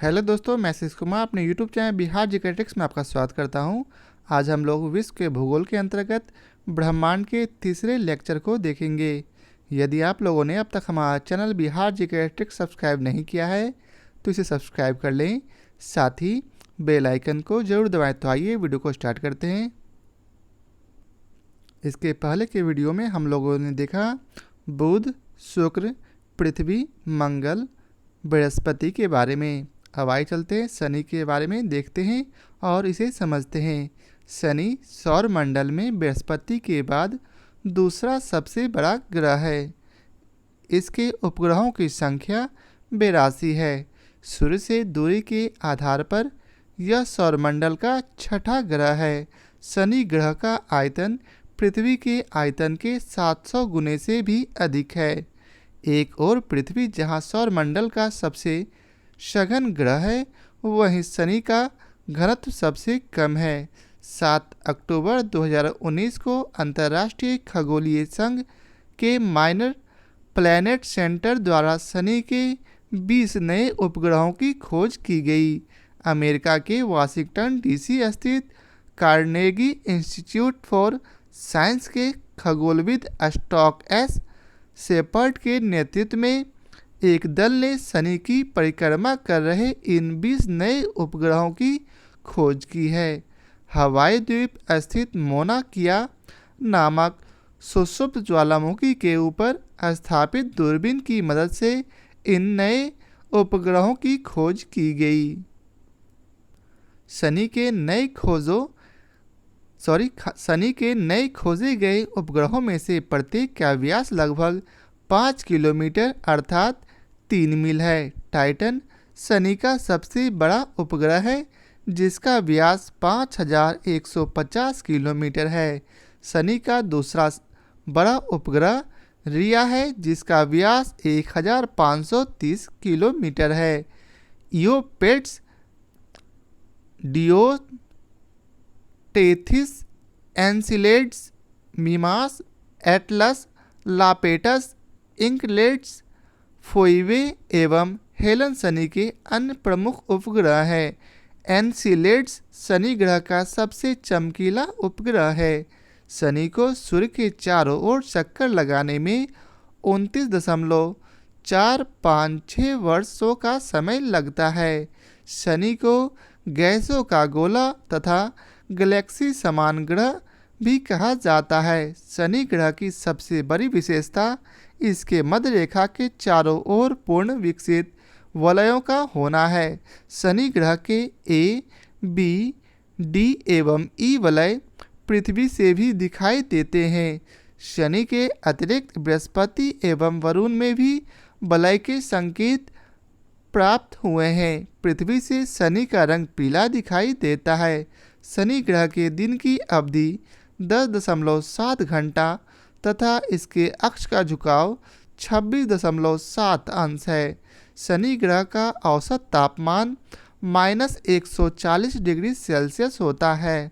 Hello दोस्तों, मैं आशीष कुमार अपने यूट्यूब चैनल बिहार जीकेट्रिक्स में आपका स्वागत करता हूं। आज हम लोग विश्व के भूगोल के अंतर्गत ब्रह्मांड के तीसरे लेक्चर को देखेंगे। यदि आप लोगों ने अब तक हमारा चैनल बिहार जीकेट्रिक्स सब्सक्राइब नहीं किया है तो इसे सब्सक्राइब कर लें, साथ ही बेल आइकन को जरूर दबाएं। तो आइए वीडियो को स्टार्ट करते हैं। इसके पहले के वीडियो में हम लोगों ने देखा बुध, शुक्र, पृथ्वी, मंगल, बृहस्पति के बारे में। अब आइए चलते हैं शनि के बारे में देखते हैं और इसे समझते हैं। शनि सौर मंडल में बृहस्पति के बाद दूसरा सबसे बड़ा ग्रह है। इसके उपग्रहों की संख्या 82 है। सूर्य से दूरी के आधार पर यह सौरमंडल का छठा ग्रह है। शनि ग्रह का आयतन पृथ्वी के आयतन के 700 गुने से भी अधिक है। एक और पृथ्वी जहां सौरमंडल का सबसे सघन ग्रह है, वहीं शनि का घनत्व सबसे कम है। 7 अक्टूबर 2019 को अंतर्राष्ट्रीय खगोलीय संघ के माइनर प्लैनेट सेंटर द्वारा शनि के 20 नए उपग्रहों की खोज की गई। अमेरिका के वाशिंगटन डीसी स्थित कार्नेगी इंस्टीट्यूट फॉर साइंस के खगोलविद स्टॉक एस शेपर्ड के नेतृत्व में एक दल ने शनि की परिक्रमा कर रहे इन 20 नए उपग्रहों की खोज की है। हवाई द्वीप स्थित मोना किया नामक सुषुप्त ज्वालामुखी के ऊपर स्थापित दूरबीन की मदद से इन नए उपग्रहों की खोज की गई। शनि के नए खोजे गए उपग्रहों में से प्रत्येक का व्यास लगभग 5 किलोमीटर अर्थात 3 मील है। टाइटन शनि का सबसे बड़ा उपग्रह है, जिसका व्यास 5150 किलोमीटर है। शनि का दूसरा बड़ा उपग्रह रिया है, जिसका व्यास 1530 किलोमीटर है। ईओपेट्स, डियोटेथिस, एनसिलेड्स, मिमास, एटलस, लापेटस, इंकलेट्स, फोइवे एवं हेलन शनि के अन्य प्रमुख उपग्रह हैं। एनसिलेड्स शनि ग्रह का सबसे चमकीला उपग्रह है। शनि को सूर्य के चारों ओर चक्कर लगाने में 29.456 वर्षों का समय लगता है। शनि को गैसों का गोला तथा गैलेक्सी समान ग्रह भी कहा जाता है। शनि ग्रह की सबसे बड़ी विशेषता इसके मध्य रेखा के चारों ओर पूर्ण विकसित वलयों का होना है। शनि ग्रह के ए, बी, डी एवं ई वलय पृथ्वी से भी दिखाई देते हैं। शनि के अतिरिक्त बृहस्पति एवं वरुण में भी वलय के संकेत प्राप्त हुए हैं। पृथ्वी से शनि का रंग पीला दिखाई देता है। शनि ग्रह के दिन की अवधि 10.7 घंटा तथा इसके अक्ष का झुकाव 26.7 अंश है। शनि ग्रह का औसत तापमान -140 डिग्री सेल्सियस होता है।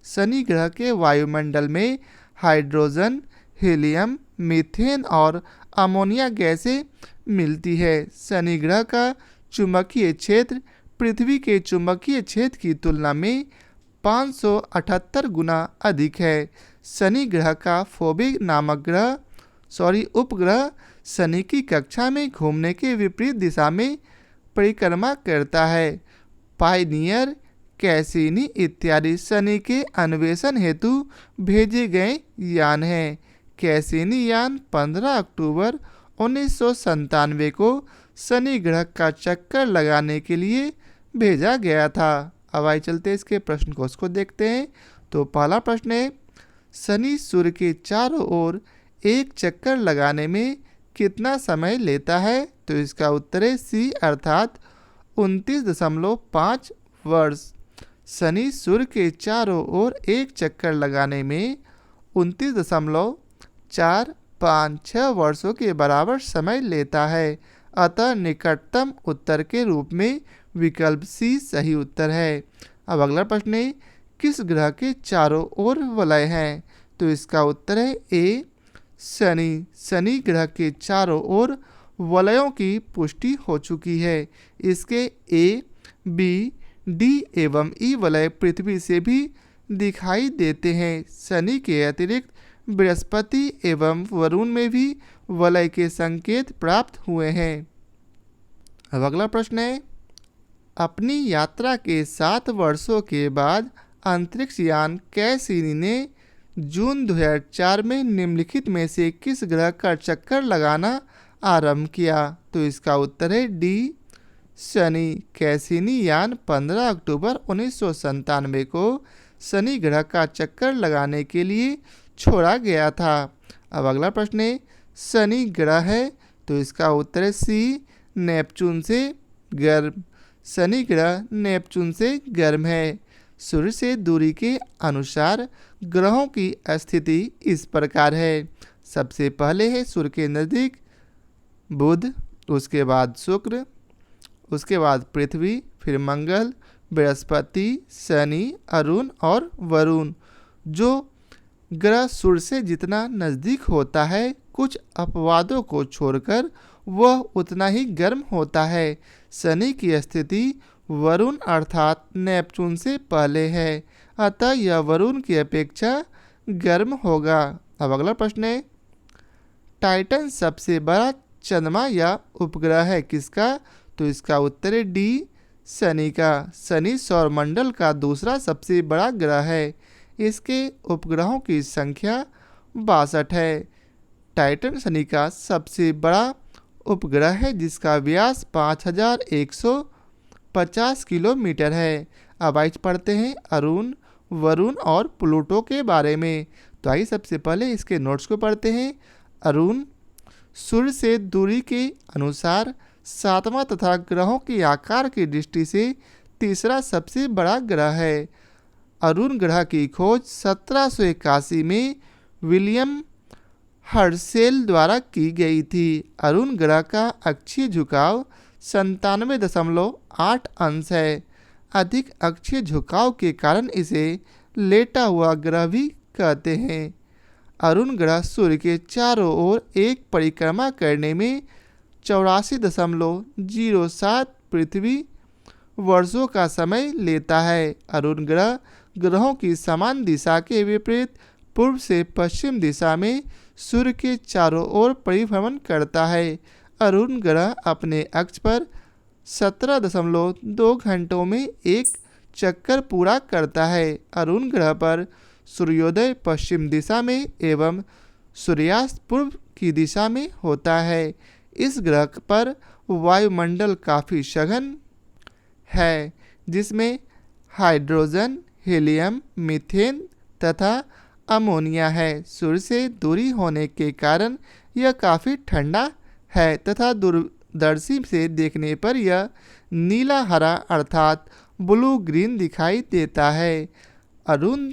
शनि ग्रह के वायुमंडल में हाइड्रोजन, हीलियम, मीथेन और अमोनिया गैसें मिलती है। शनि ग्रह का चुंबकीय क्षेत्र पृथ्वी के चुंबकीय क्षेत्र की तुलना में 578 गुना अधिक है। शनि ग्रह का फोबे नामक उपग्रह शनि की कक्षा में घूमने के विपरीत दिशा में परिक्रमा करता है। पायनियर, कैसिनी इत्यादि शनि के अन्वेषण हेतु भेजे गए यान हैं। कैसिनी यान 15 अक्टूबर 1997 को शनि ग्रह का चक्कर लगाने के लिए भेजा गया था। अब आइए चलते इसके प्रश्न कोश को देखते हैं। तो पहला प्रश्न है, शनि सूर्य के चारों ओर एक चक्कर लगाने में कितना समय लेता है? तो इसका उत्तर है सी अर्थात 29.5 वर्ष। शनि सूर्य के चारों ओर एक चक्कर लगाने में 29.456 वर्षों के बराबर समय लेता है। अतः निकटतम उत्तर के रूप में विकल्प सी सही उत्तर है। अब अगला प्रश्न है, किस ग्रह के चारों ओर वलय हैं? तो इसका उत्तर है ए शनि। शनि ग्रह के चारों ओर वलयों की पुष्टि हो चुकी है। इसके ए, बी, डी एवं ई वलय पृथ्वी से भी दिखाई देते हैं। शनि के अतिरिक्त बृहस्पति एवं वरुण में भी वलय के संकेत प्राप्त हुए हैं। अब अगला प्रश्न है, अपनी यात्रा के 7 वर्षों के बाद अंतरिक्ष यान कैसिनी ने जून 2004 में निम्नलिखित में से किस ग्रह का चक्कर लगाना आरंभ किया? तो इसका उत्तर है डी, शनि। कैसिनी यान 15 अक्टूबर 1997 को शनि ग्रह का चक्कर लगाने के लिए छोड़ा गया था। अब अगला प्रश्न है, शनि ग्रह है तो इसका उत्तर है सी, नेपच्यून से गर्म। शनि ग्रह नेपच्यून से गर्म है। सूर्य से दूरी के अनुसार ग्रहों की स्थिति इस प्रकार है। सबसे पहले है सूर्य के नज़दीक बुध, उसके बाद शुक्र, उसके बाद पृथ्वी, फिर मंगल, बृहस्पति, शनि, अरुण और वरुण। जो ग्रह सूर्य से जितना नज़दीक होता है, कुछ अपवादों को छोड़कर वह उतना ही गर्म होता है। शनि की स्थिति वरुण अर्थात नेपच्यून से पहले है, अतः यह वरुण की अपेक्षा गर्म होगा। अब अगला प्रश्न है, टाइटन सबसे बड़ा चंद्रमा या उपग्रह है किसका? तो इसका उत्तर है डी, शनि का। शनि सौरमंडल का दूसरा सबसे बड़ा ग्रह है। इसके उपग्रहों की संख्या 62 है। टाइटन शनि का सबसे बड़ा उपग्रह है जिसका व्यास 5150 किलोमीटर है। अब आइए पढ़ते हैं अरुण, वरुण और प्लूटो के बारे में। तो आइए सबसे पहले इसके नोट्स को पढ़ते हैं। अरुण सूर्य से दूरी के अनुसार 7वां तथा ग्रहों के आकार की दृष्टि से तीसरा सबसे बड़ा ग्रह है। अरुण ग्रह की खोज 1781 में विलियम हर्शेल द्वारा की गई थी। अरुण ग्रह का अक्षीय झुकाव 97.8 अंश है। अधिक अक्षीय झुकाव के कारण इसे लेटा हुआ ग्रह भी कहते हैं। अरुण ग्रह सूर्य के चारों ओर एक परिक्रमा करने में 84.07 पृथ्वी वर्षों का समय लेता है। अरुण ग्रह ग्रहों की समान दिशा के विपरीत पूर्व से पश्चिम दिशा में सूर्य के चारों ओर परिभ्रमण करता है। अरुण ग्रह अपने अक्ष पर 17.2 घंटों में एक चक्कर पूरा करता है। अरुण ग्रह पर सूर्योदय पश्चिम दिशा में एवं सूर्यास्त पूर्व की दिशा में होता है। इस ग्रह पर वायुमंडल काफ़ी सघन है, जिसमें हाइड्रोजन, हीलियम, मीथेन तथा अमोनिया है। सूर्य से दूरी होने के कारण यह काफ़ी ठंडा है तथा दूरदर्शी से देखने पर यह नीला हरा अर्थात ब्लू ग्रीन दिखाई देता है। अरुण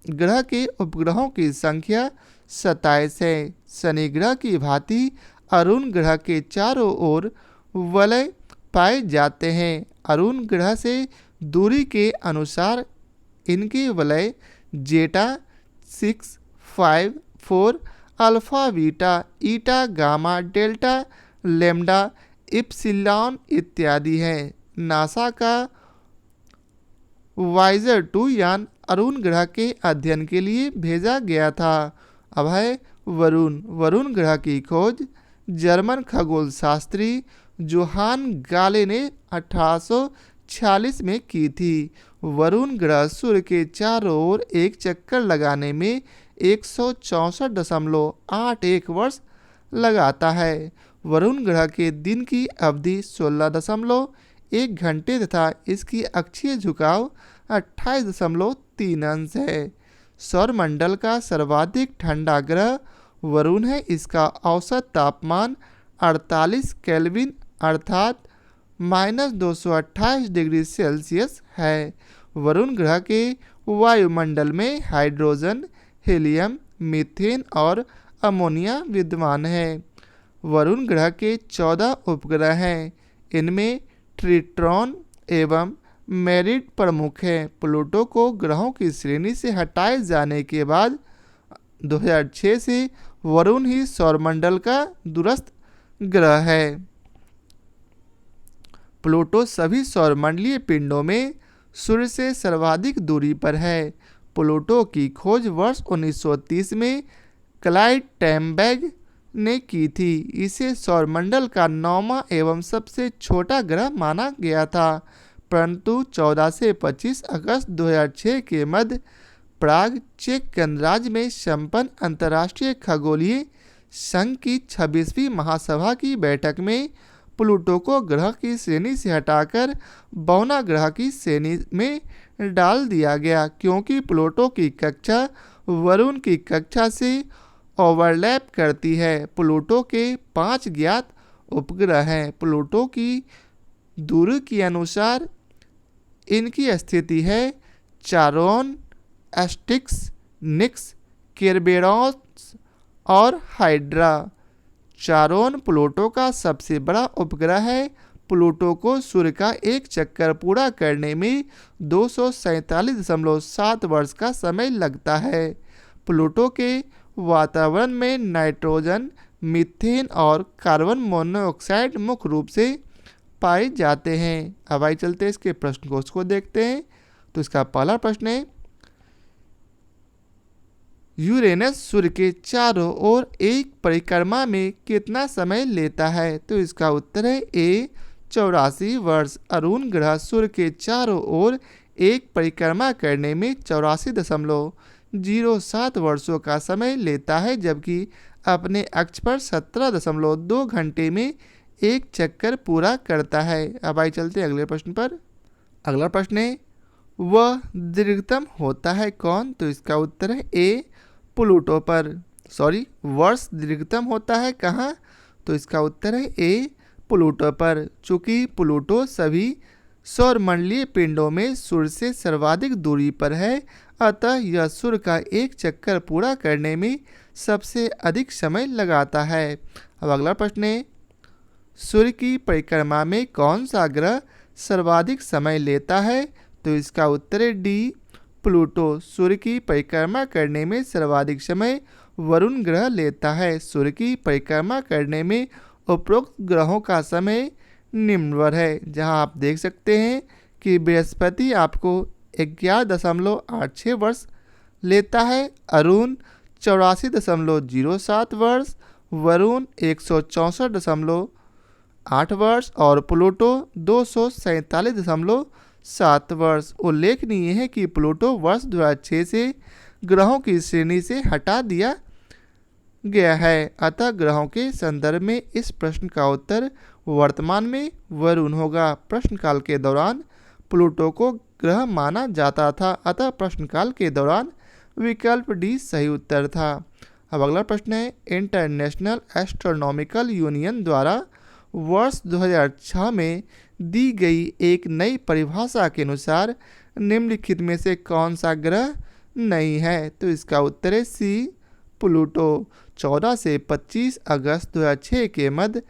ग्रह के उपग्रहों की संख्या 27 है। शनि ग्रह की भांति अरुण ग्रह के चारों ओर वलय पाए जाते हैं। अरुण ग्रह से दूरी के अनुसार इनके वलय जेटा 6, 5, 4, अल्फा, बीटा, ईटा, गामा, डेल्टा, लेम्डा, इप्सिलॉन इत्यादि हैं। नासा का वाइजर 2 यान अरुण ग्रह के अध्ययन के लिए भेजा गया था। अब है वरुण। वरुण ग्रह की खोज जर्मन खगोल शास्त्री जोहान गाले ने 1846 में की थी। वरुण ग्रह सूर्य के चारों ओर एक चक्कर लगाने में 164.81 वर्ष लगाता है। वरुण ग्रह के दिन की अवधि 16.1 घंटे तथा इसकी अक्षीय झुकाव 28.3 अंश है। सौरमंडल का सर्वाधिक ठंडा ग्रह वरुण है। इसका औसत तापमान 48 केल्विन अर्थात -228 डिग्री सेल्सियस है। वरुण ग्रह के वायुमंडल में हाइड्रोजन, हीलियम, मीथेन और अमोनिया विद्यमान है। वरुण ग्रह के 14 उपग्रह हैं। इनमें ट्रिटॉन एवं मेरिड प्रमुख हैं। प्लूटो को ग्रहों की श्रेणी से हटाए जाने के बाद 2006 से वरुण ही सौरमंडल का दूरस्थ ग्रह है। प्लूटो सभी सौरमंडलीय पिंडों में सूर्य से सर्वाधिक दूरी पर है। प्लूटो की खोज वर्ष 1930 में क्लाइड टैमबैग ने की थी। इसे सौरमंडल का 9वां एवं सबसे छोटा ग्रह माना गया था, परंतु 14 से 25 अगस्त 2006 के मध्य प्राग, चेक गणराज्य में संपन्न अंतर्राष्ट्रीय खगोलीय संघ की 26वीं महासभा की बैठक में प्लूटो को ग्रह की श्रेणी से हटाकर बौना ग्रह की श्रेणी में डाल दिया गया, क्योंकि प्लूटो की कक्षा वरुण की कक्षा से ओवरलैप करती है। प्लूटो के 5 ज्ञात उपग्रह हैं। प्लूटो की दूरी के अनुसार इनकी स्थिति है चारोन, एस्टिक्स, निक्स, केरबेरॉस और हाइड्रा। चारोन प्लूटो का सबसे बड़ा उपग्रह है। प्लूटो को सूर्य का एक चक्कर पूरा करने में 247.7 वर्ष का समय लगता है। प्लूटो के वातावरण में नाइट्रोजन, मीथेन और कार्बन मोनोऑक्साइड मुख्य रूप से पाए जाते हैं। अब आइए चलते इसके प्रश्न कोश को देखते हैं। तो इसका पहला प्रश्न है, यूरेनस सूर्य के चारों ओर एक परिक्रमा में कितना समय लेता है? तो इसका उत्तर है ए 84 वर्ष। अरुण ग्रह सूर्य के चारों ओर एक परिक्रमा करने में 84.07 वर्षों का समय लेता है, जबकि अपने अक्ष पर 17.2 घंटे में एक चक्कर पूरा करता है। अब आइए चलते अगले प्रश्न पर। अगला प्रश्न है, वह दीर्घतम होता है कौन? तो इसका उत्तर है ए प्लूटो पर। वर्ष दीर्घतम होता है कहाँ? तो इसका उत्तर है ए प्लूटो पर। चूंकि प्लूटो सभी सौरमंडलीय पिंडों में सूर्य से सर्वाधिक दूरी पर है, अतः यह सूर्य का एक चक्कर पूरा करने में सबसे अधिक समय लगाता है। अब अगला प्रश्न है, सूर्य की परिक्रमा में कौन सा ग्रह सर्वाधिक समय लेता है? तो इसका उत्तर है डी प्लूटो। सूर्य की परिक्रमा करने में सर्वाधिक समय वरुण ग्रह लेता है। सूर्य की परिक्रमा करने में उपरोक्त ग्रहों का समय निम्नवर है, जहां आप देख सकते हैं कि बृहस्पति आपको 11.86 वर्ष लेता है, अरुण 84.07 वर्ष, वरुण 164.8 वर्ष और प्लूटो 247.7 वर्ष। उल्लेखनीय है कि प्लूटो वर्ष 2006 से ग्रहों की श्रेणी से हटा दिया गया है, अतः ग्रहों के संदर्भ में इस प्रश्न का उत्तर वर्तमान में वरुण होगा। प्रश्नकाल के दौरान प्लूटो को ग्रह माना जाता था, अतः प्रश्नकाल के दौरान विकल्प डी सही उत्तर था। अब अगला प्रश्न है, इंटरनेशनल एस्ट्रोनॉमिकल यूनियन द्वारा वर्ष 2006 में दी गई एक नई परिभाषा के अनुसार निम्नलिखित में से कौन सा ग्रह नहीं है? तो इसका उत्तर है सी प्लूटो। 14 से 25 अगस्त 2006 के मध्य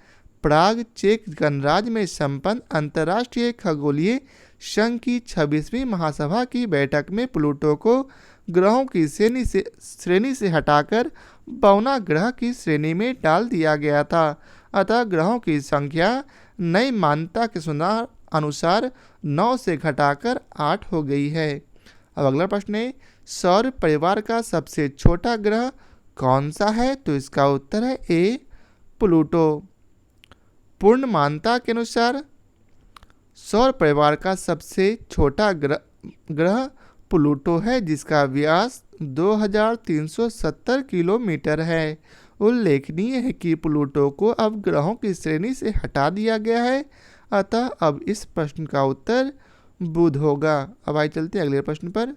प्राग, चेक गणराज्य में संपन्न अंतर्राष्ट्रीय खगोलीय संघ की 26वीं महासभा की बैठक में प्लूटो को ग्रहों की श्रेणी से हटाकर बौना ग्रह की श्रेणी में डाल दिया गया था, अतः ग्रहों की संख्या नई मान्यता के अनुसार 9 से घटाकर 8 हो गई है। अब अगला प्रश्न है, सौर परिवार का सबसे छोटा ग्रह कौन सा है? तो इसका उत्तर है ए प्लूटो। पूर्ण मान्यता के अनुसार सौर परिवार का सबसे छोटा ग्रह प्लूटो है, जिसका व्यास 2370 किलोमीटर है। उल्लेखनीय है कि प्लूटो को अब ग्रहों की श्रेणी से हटा दिया गया है, अतः अब इस प्रश्न का उत्तर बुध होगा। अब आइए चलते हैं अगले प्रश्न पर।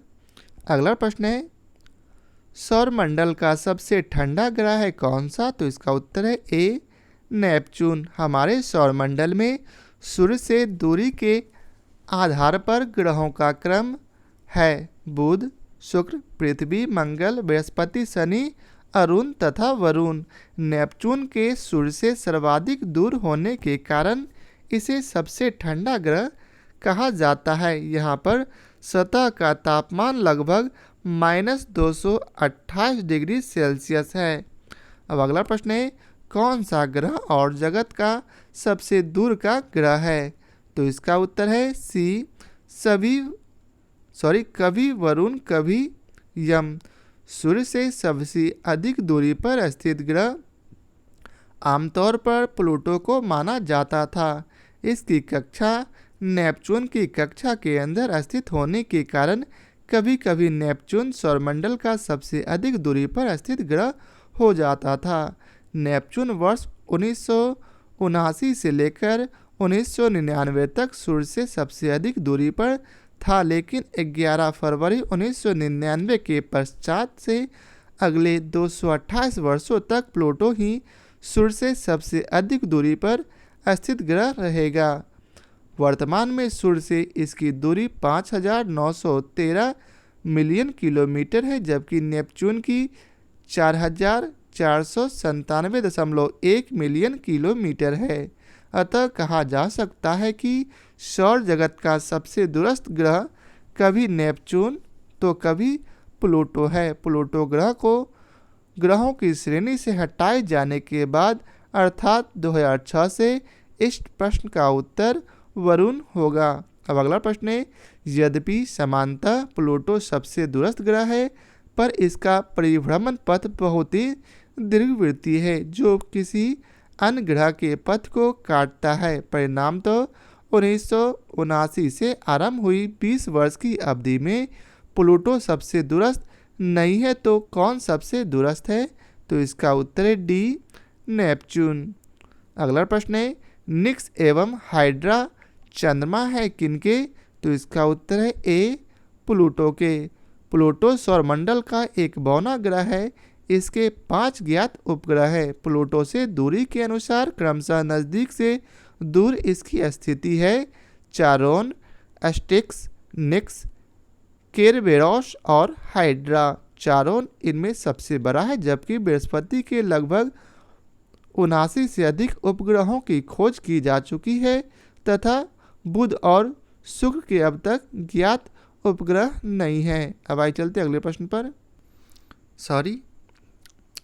अगला प्रश्न है, सौरमंडल का सबसे ठंडा ग्रह है कौन सा? तो इसका उत्तर है ए नेपच्यून। हमारे सौरमंडल में सूर्य से दूरी के आधार पर ग्रहों का क्रम है बुध, शुक्र, पृथ्वी, मंगल, बृहस्पति, शनि, अरुण तथा वरुण। नेपच्यून के सूर्य से सर्वाधिक दूर होने के कारण इसे सबसे ठंडा ग्रह कहा जाता है। यहाँ पर सतह का तापमान लगभग -228 डिग्री सेल्सियस है। अब अगला प्रश्न है, कौन सा ग्रह और जगत का सबसे दूर का ग्रह है? तो इसका उत्तर है सी, कभी वरुण कभी यम। सूर्य से सबसे अधिक दूरी पर स्थित ग्रह आमतौर पर प्लूटो को माना जाता था। इसकी कक्षा नेपच्यून की कक्षा के अंदर स्थित होने के कारण कभी कभी नेपच्यून सौरमंडल का सबसे अधिक दूरी पर स्थित ग्रह हो जाता था। नेपच्यून वर्ष 1979 से लेकर 1999 तक सूर्य से सबसे अधिक दूरी पर था, लेकिन 11 फरवरी 1999 के पश्चात से अगले 228 वर्षों तक प्लूटो ही सूर्य से सबसे अधिक दूरी पर स्थित ग्रह रहेगा। वर्तमान में सूर्य से इसकी दूरी 5,913 मिलियन किलोमीटर है, जबकि नेपच्यून की 4,497.1 मिलियन किलोमीटर है। अतः कहा जा सकता है कि सौर जगत का सबसे दूरस्थ ग्रह कभी नेपच्यून तो कभी प्लूटो है। प्लूटो ग्रह को ग्रहों की श्रेणी से हटाए जाने के बाद अर्थात 2006 से इस प्रश्न का उत्तर वरुण होगा। अब अगला प्रश्न है, यद्यपि समानतः प्लूटो सबसे दूरस्थ ग्रह है, पर इसका परिभ्रमण पथ बहुत ही दीर्घवृत्तीय है, जो किसी अन्य ग्रह के पथ को काटता है। परिणाम तो 1979 से आरंभ हुई 20 वर्ष की अवधि में प्लूटो सबसे दूरस्थ नहीं है, तो कौन सबसे दूरस्थ है? तो इसका उत्तर है डी, नेपच्यून। अगला प्रश्न है, निक्स एवं हाइड्रा चंद्रमा है किनके? तो इसका उत्तर है ए, प्लूटो के। प्लूटो सौरमंडल का एक बौना ग्रह है। इसके 5 ज्ञात उपग्रह है। प्लूटो से दूरी के अनुसार क्रमशः नज़दीक से दूर इसकी स्थिति है चारोन, एस्टिक्स, निक्स, केरबेरोस और हाइड्रा। चारोन इनमें सबसे बड़ा है, जबकि बृहस्पति के लगभग 79 से अधिक उपग्रहों की खोज की जा चुकी है तथा बुध और शुक्र के अब तक ज्ञात उपग्रह नहीं है। अब आइए चलते अगले प्रश्न पर।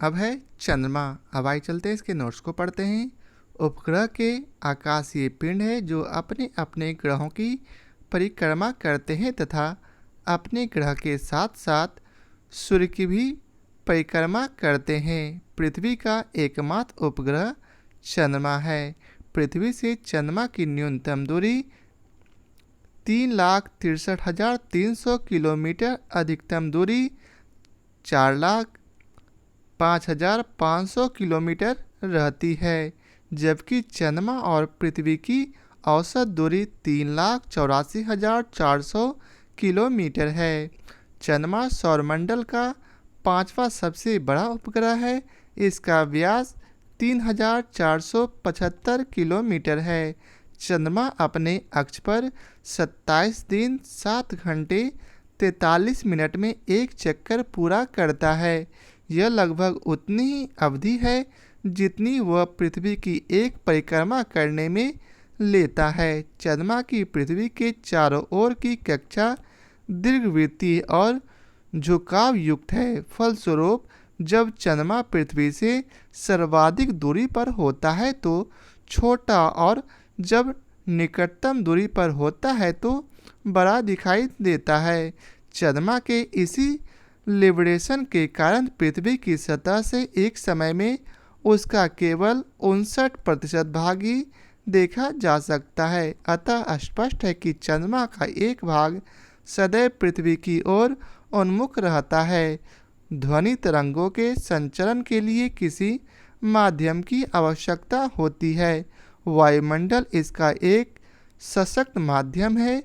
अब है चंद्रमा। अब आइए चलते इसके नोट्स को पढ़ते हैं। उपग्रह के आकाशीय पिंड है जो अपने अपने ग्रहों की परिक्रमा करते हैं तथा अपने ग्रह के साथ साथ सूर्य की भी परिक्रमा करते हैं। पृथ्वी का एकमात्र उपग्रह चंद्रमा है। पृथ्वी से चंद्रमा की न्यूनतम दूरी 3,63,300 किलोमीटर, अधिकतम दूरी 4,05,500 किलोमीटर रहती है, जबकि चंद्रमा और पृथ्वी की औसत दूरी 3,84,400 किलोमीटर है। चंद्रमा सौरमंडल का 5वां सबसे बड़ा उपग्रह है। इसका व्यास 3,475 किलोमीटर है। चंद्रमा अपने अक्ष पर 27 दिन 7 घंटे 43 मिनट में एक चक्कर पूरा करता है। यह लगभग उतनी ही अवधि है जितनी वह पृथ्वी की एक परिक्रमा करने में लेता है। चंद्रमा की पृथ्वी के चारों ओर की कक्षा दीर्घवृत्तीय और झुकाव युक्त है। फलस्वरूप जब चंद्रमा पृथ्वी से सर्वाधिक दूरी पर होता है तो छोटा और जब निकटतम दूरी पर होता है तो बड़ा दिखाई देता है। चंद्रमा के इसी लिबरेशन के कारण पृथ्वी की सतह से एक समय में उसका केवल 59% भाग ही देखा जा सकता है। अतः स्पष्ट है कि चंद्रमा का एक भाग सदैव पृथ्वी की ओर उन्मुख रहता है। ध्वनि तरंगों के संचरण के लिए किसी माध्यम की आवश्यकता होती है। वायुमंडल इसका एक सशक्त माध्यम है।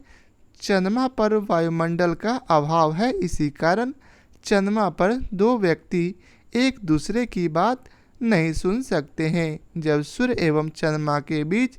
चंद्रमा पर वायुमंडल का अभाव है। इसी कारण चंद्रमा पर दो व्यक्ति एक दूसरे की बात नहीं सुन सकते हैं। जब सूर्य एवं चंद्रमा के बीच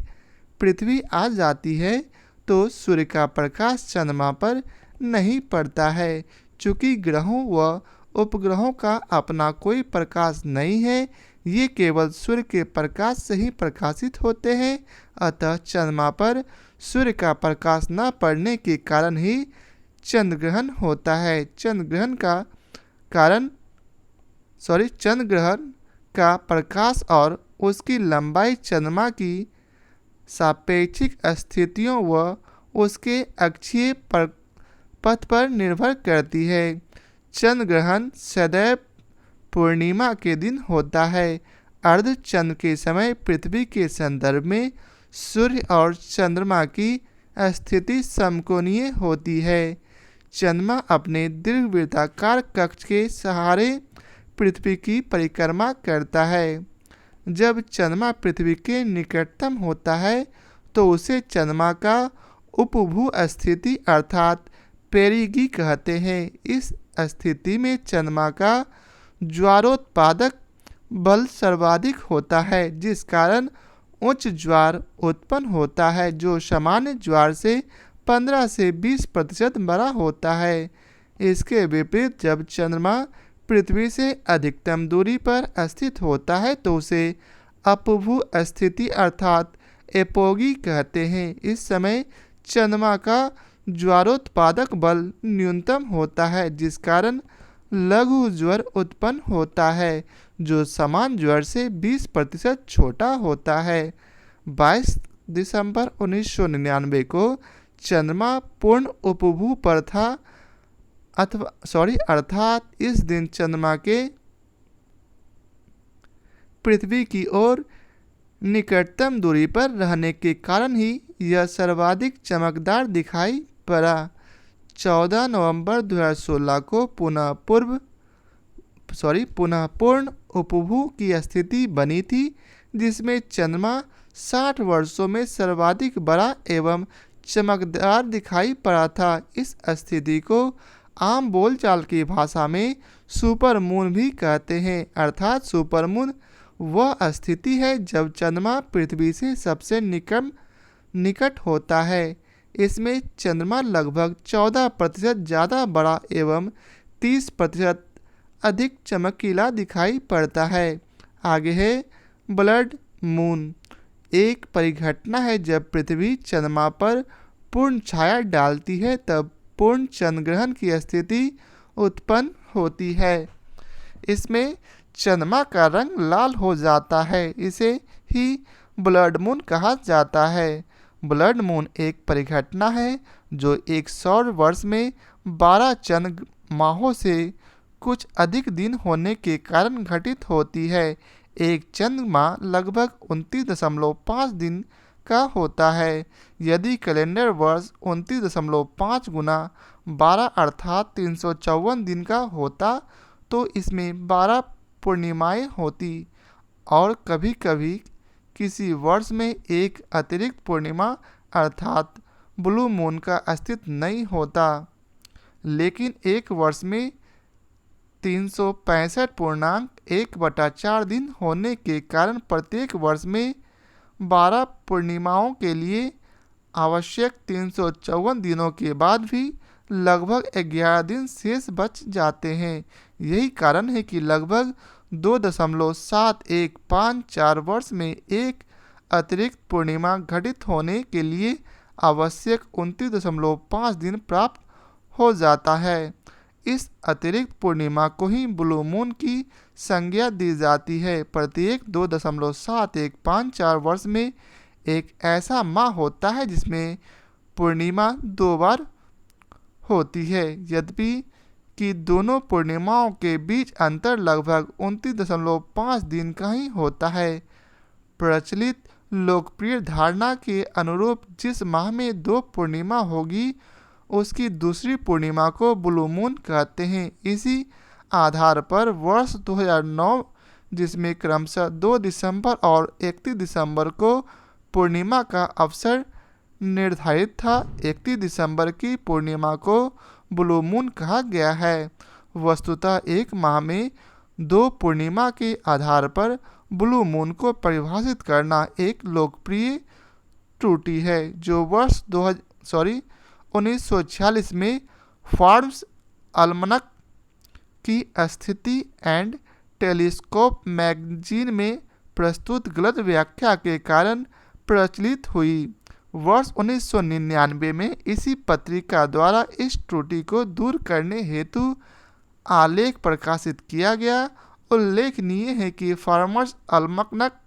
पृथ्वी आ जाती है तो सूर्य का प्रकाश चंद्रमा पर नहीं पड़ता है। चूँकि ग्रहों व उपग्रहों का अपना कोई प्रकाश नहीं है, ये केवल सूर्य के प्रकाश से ही प्रकाशित होते हैं। अतः चंद्रमा पर सूर्य का प्रकाश न पड़ने के कारण ही चंद्र ग्रहण होता है। चंद्र ग्रहण का प्रकाश और उसकी लंबाई चंद्रमा की सापेक्षिक स्थितियों व उसके अक्षीय पथ पर निर्भर करती है। चंद्र ग्रहण सदैव पूर्णिमा के दिन होता है। अर्ध चंद्र के समय पृथ्वी के संदर्भ में सूर्य और चंद्रमा की स्थिति समकोणीय होती है। चंद्रमा अपने दीर्घवृत्ताकार कक्ष के सहारे पृथ्वी की परिक्रमा करता है। जब चंद्रमा पृथ्वी के निकटतम होता है तो उसे चंद्रमा का उपभू स्थिति अर्थात पेरिगी कहते हैं। इस स्थिति में चंद्रमा का ज्वारोत्पादक बल सर्वाधिक होता है, जिस कारण उच्च ज्वार उत्पन्न होता है, जो सामान्य ज्वार से 15 से 20% बड़ा होता है। इसके विपरीत जब चंद्रमा पृथ्वी से अधिकतम दूरी पर स्थित होता है तो उसे अपभू स्थिति अर्थात एपोगी कहते हैं। इस समय चंद्रमा का ज्वारोत्पादक बल न्यूनतम होता है, जिस कारण लघु ज्वर उत्पन्न होता है, जो सामान्य ज्वर से 20% छोटा होता है। 22 दिसंबर 1999 को चंद्रमा पूर्ण उपभू पर था अर्थात इस दिन चंद्रमा के पृथ्वी की ओर निकटतम दूरी पर रहने के कारण ही यह सर्वाधिक चमकदार दिखाई पड़ा। 14 नवंबर 2016 को पुनः पूर्ण उपभू की स्थिति बनी थी, जिसमें चंद्रमा 60 वर्षों में सर्वाधिक बड़ा एवं चमकदार दिखाई पड़ा था। इस स्थिति को आम बोलचाल की भाषा में सुपर मून भी कहते हैं, अर्थात सुपर मून वह स्थिति है जब चंद्रमा पृथ्वी से सबसे निकट होता है। इसमें चंद्रमा लगभग 14% ज़्यादा बड़ा एवं 30% अधिक चमकीला दिखाई पड़ता है। आगे है ब्लड मून। एक परिघटना है जब पृथ्वी चंद्रमा पर पूर्ण छाया डालती है, तब पूर्ण चंद्र ग्रहण की स्थिति उत्पन्न होती है। इसमें चंद्रमा का रंग लाल हो जाता है, इसे ही ब्लड मून कहा जाता है। ब्लड मून एक परिघटना है जो एक सौर वर्ष में 12 चंद्र माहों से कुछ अधिक दिन होने के कारण घटित होती है। एक चंद्र माह लगभग 29.5 दिन का होता है। यदि कैलेंडर वर्ष 29.5 गुना 12 अर्थात 354 दिन का होता तो इसमें 12 पूर्णिमाएं होती और कभी कभी किसी वर्ष में एक अतिरिक्त पूर्णिमा अर्थात ब्लू मून का अस्तित्व नहीं होता। लेकिन एक वर्ष में 365.1/4 दिन होने के कारण प्रत्येक वर्ष में 12 पूर्णिमाओं के लिए आवश्यक 354 दिनों के बाद भी लगभग 11 दिन शेष बच जाते हैं। यही कारण है कि लगभग 2.7154 वर्ष में एक अतिरिक्त पूर्णिमा घटित होने के लिए आवश्यक 29.5 दिन प्राप्त हो जाता है। इस अतिरिक्त पूर्णिमा को ही ब्लू मून की संज्ञा दी जाती है। प्रत्येक 2.7154 वर्ष में एक ऐसा माह होता है जिसमें पूर्णिमा 2 बार होती है, यद्यपि कि दोनों पूर्णिमाओं के बीच अंतर लगभग 29.5 दिन का ही होता है। प्रचलित लोकप्रिय धारणा के अनुरूप जिस माह में 2 पूर्णिमा होगी उसकी दूसरी पूर्णिमा को ब्लू मून कहते हैं। इसी आधार पर वर्ष 2009 जिसमें क्रमशः 2 दिसंबर और 31 दिसंबर को पूर्णिमा का अवसर निर्धारित था, 31 दिसंबर की पूर्णिमा को ब्लू मून कहा गया है। वस्तुतः एक माह में 2 पूर्णिमा के आधार पर ब्लू मून को परिभाषित करना एक लोकप्रिय त्रुटि है जो वर्ष 1946 में फॉर्ब्स अलमनक की स्थिति एंड टेलीस्कोप मैगजीन में प्रस्तुत गलत व्याख्या के कारण प्रचलित हुई। वर्ष 1999 में इसी पत्रिका द्वारा इस त्रुटि को दूर करने हेतु आलेख प्रकाशित किया गया। उल्लेखनीय है कि फॉर्ब्स अलमनक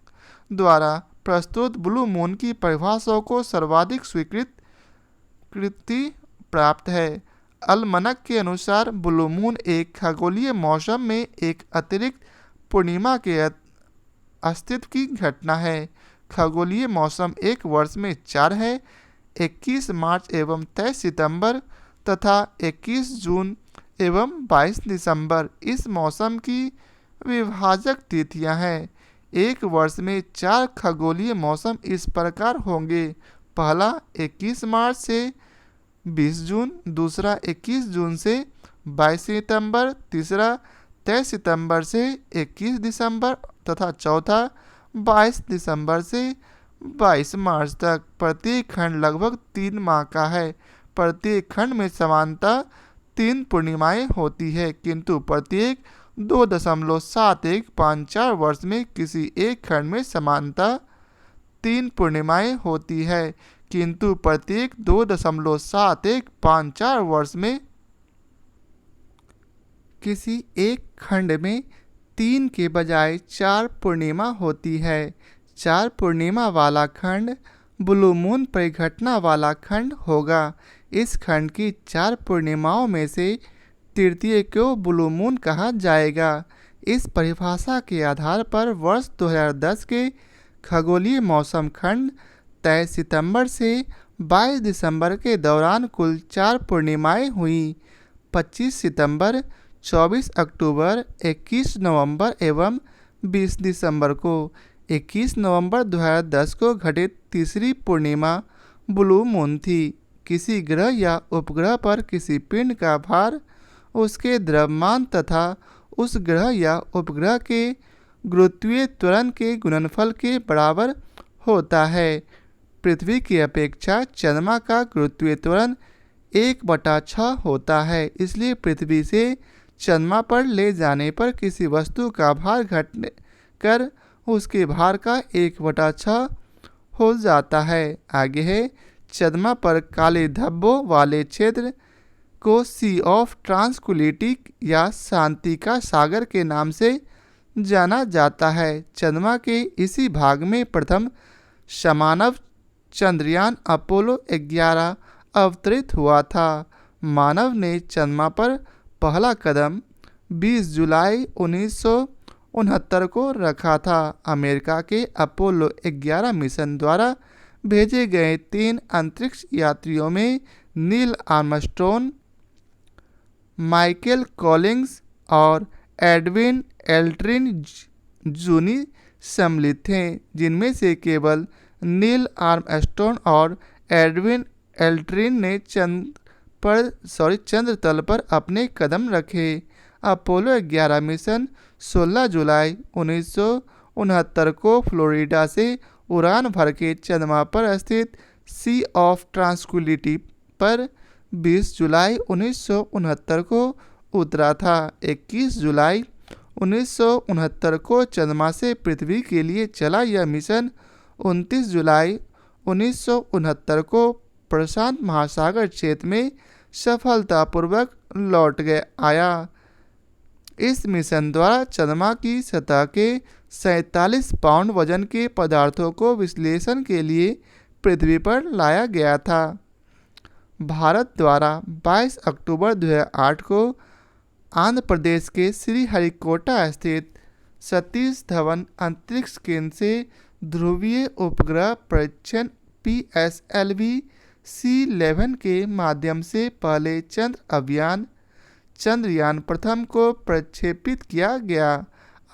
द्वारा प्रस्तुत ब्लू मून की परिभाषाओं को सर्वाधिक स्वीकृति प्राप्त है। अलमनक के अनुसार ब्लू मून एक खगोलीय मौसम में एक अतिरिक्त पूर्णिमा के अस्तित्व की घटना है। खगोलीय मौसम एक वर्ष में 4 है, 21 मार्च एवं 23 सितंबर तथा 21 जून एवं 22 दिसंबर। इस मौसम की विभाजक तिथियां हैं। एक वर्ष में 4 खगोलीय मौसम इस प्रकार होंगे। पहला 21 मार्च से 20 जून, दूसरा 21 जून से 22 सितंबर, तीसरा 23 सितंबर से 21 दिसंबर तथा चौथा 22 दिसंबर से 22 मार्च तक। प्रत्येक खंड लगभग 3 माह का है। प्रत्येक खंड में समानता 3 पूर्णिमाएं होती है, किंतु प्रत्येक 2.7154 वर्ष में किसी एक खंड में समानता 3 पूर्णिमाएं होती है, किंतु प्रत्येक 2.7154 वर्ष में किसी एक खंड में 3 के बजाय 4 पूर्णिमा होती है। 4 पूर्णिमा वाला खंड ब्लू मून परिघटना वाला खंड होगा। इस खंड की 4 पूर्णिमाओं में से तृतीय को ब्लू मून कहा जाएगा। इस परिभाषा के आधार पर वर्ष 2010 के खगोलीय मौसम खंड 23 सितंबर से 22 दिसंबर के दौरान कुल 4 पूर्णिमाएं हुई। 25 सितंबर, 24 अक्टूबर, 21 नवंबर एवं 20 दिसंबर को। 21 नवंबर 2010 को घटित तीसरी पूर्णिमा ब्लू मून थी। किसी ग्रह या उपग्रह पर किसी पिंड का भार उसके द्रव्यमान तथा उस ग्रह या उपग्रह के गुरुत्वीय त्वरण के गुणनफल के बराबर होता है। पृथ्वी की अपेक्षा चंद्रमा का गुरुत्वीय त्वरण 1/6 होता है। इसलिए पृथ्वी से चंद्रमा पर ले जाने पर किसी वस्तु का भार घटने कर उसके भार का 1/6 हो जाता है। आगे है, चंद्रमा पर काले धब्बों वाले क्षेत्र को सी ऑफ ट्रांसक्विलिटी या शांति का सागर के नाम से जाना जाता है। चंद्रमा के इसी भाग में प्रथम समानव चंद्रयान अपोलो 11 अवतरित हुआ था। मानव ने चंद्रमा पर पहला कदम 20 जुलाई 1969 को रखा था। अमेरिका के अपोलो 11 मिशन द्वारा भेजे गए 3 अंतरिक्ष यात्रियों में नील आर्मस्ट्रॉन्ग, माइकल कॉलिंस और एडविन एल्ड्रिन जूनी सम्मिलित थे, जिनमें से केवल नील आर्मस्ट्रॉन्ग और एडविन एल्ड्रिन ने चंद्र तल पर अपने कदम रखे। अपोलो 11 मिशन 16 जुलाई 1969 को फ्लोरिडा से उड़ान भर के चंद्रमा पर स्थित सी ऑफ ट्रांसक्विलिटी पर 20 जुलाई 1969 को उतरा था। 21 जुलाई 1969 को चंद्रमा से पृथ्वी के लिए चला यह मिशन 29 जुलाई 1969 को प्रशांत महासागर क्षेत्र में सफलतापूर्वक लौट आया। इस मिशन द्वारा चंद्रमा की सतह के 47 पाउंड वजन के पदार्थों को विश्लेषण के लिए पृथ्वी पर लाया गया था। भारत द्वारा 22 अक्टूबर 2008 को आंध्र प्रदेश के श्रीहरिकोटा स्थित सतीश धवन अंतरिक्ष केंद्र से ध्रुवीय उपग्रह परीक्षण PSLV C11 के माध्यम से पहले चंद्रयान प्रथम को प्रक्षेपित किया गया।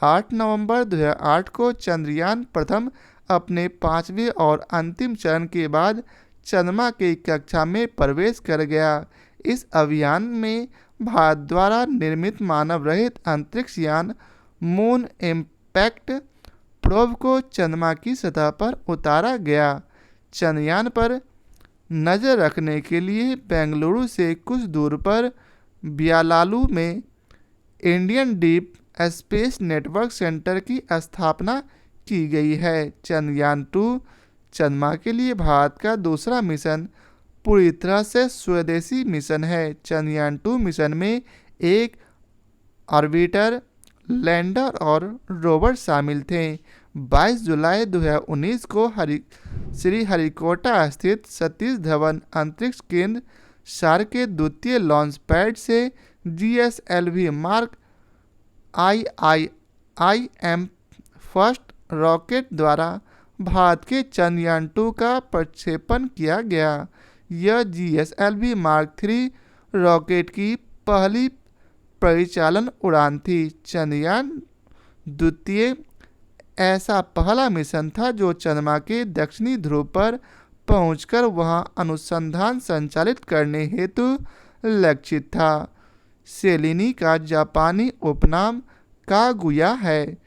8 नवंबर 2008 को चंद्रयान प्रथम अपने 5वें और अंतिम चरण के बाद चंद्रमा की कक्षा में प्रवेश कर गया। इस अभियान में भारत द्वारा निर्मित मानव रहित अंतरिक्ष यान मून इम्पैक्ट प्रोब को चंद्रमा की सतह पर उतारा गया। चंद्रयान पर नज़र रखने के लिए बेंगलुरु से कुछ दूर पर ब्यालालू में Indian deep space network centre की स्थापना की गई है। चंद्रयान 2 चंद्रमा के लिए भारत का दूसरा मिशन पूरी तरह से स्वदेशी मिशन है। चंद्रयान 2 मिशन में एक ऑर्बिटर, लैंडर और रोवर शामिल थे। 22 जुलाई 2019 को श्रीहरिकोटा स्थित सतीश धवन अंतरिक्ष केंद्र सार के द्वितीय लॉन्च पैड से GSLV mark IIM first rocket द्वारा भारत के चंद्रयान 2 का प्रक्षेपण किया गया। यह GSLV मार्क 3 रॉकेट की पहली परिचालन उड़ान थी। चंद्रयान द्वितीय ऐसा पहला मिशन था जो चंद्रमा के दक्षिणी ध्रुव पर पहुंचकर वहां अनुसंधान संचालित करने हेतु लक्षित था। सेलिनी का जापानी उपनाम कागुया है।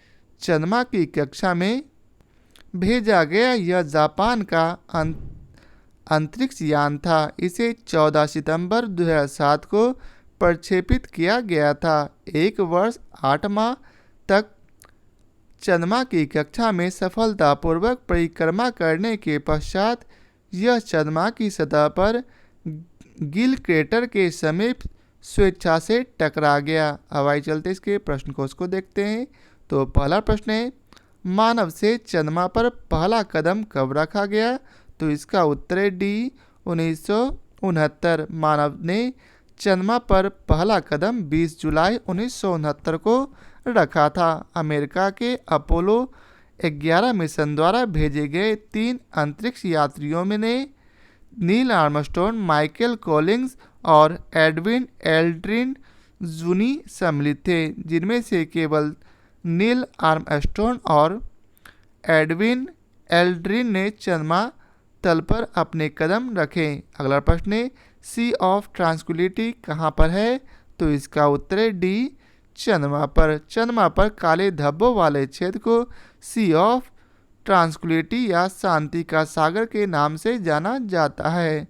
चंद्रमा की कक्षा में भेजा गया यह जापान का अंतरिक्ष यान था। इसे 14 सितंबर 2007 को प्रक्षेपित किया गया था। 1 वर्ष 8 माह तक चंद्रमा की कक्षा में सफलतापूर्वक परिक्रमा करने के पश्चात यह चंद्रमा की सतह पर गिल क्रेटर के समीप स्वेच्छा से टकरा गया। हवाई चलते इसके प्रश्न कोश को देखते हैं। तो पहला प्रश्न है, मानव से चंद्रमा पर पहला कदम कब रखा गया? तो इसका उत्तर है डी 1969। मानव ने चंद्रमा पर पहला कदम 20 जुलाई 1969 को रखा था। अमेरिका के अपोलो 11 मिशन द्वारा भेजे गए 3 अंतरिक्ष यात्रियों में ने नील आर्मस्ट्रॉन्ग, माइकल कॉलिंस और एडविन एल्ड्रिन जूनी सम्मिलित थे, जिनमें से केवल नील आर्मस्ट्रॉन्ग और एडविन एल्ड्रिन ने चंद्रमा तल पर अपने कदम रखे। अगला प्रश्न है, सी ऑफ ट्रांसक्विलिटी कहाँ पर है? तो इसका उत्तर है डी चंद्रमा पर। चंद्रमा पर काले धब्बों वाले क्षेत्र को सी ऑफ ट्रांसक्विलिटी या शांति का सागर के नाम से जाना जाता है।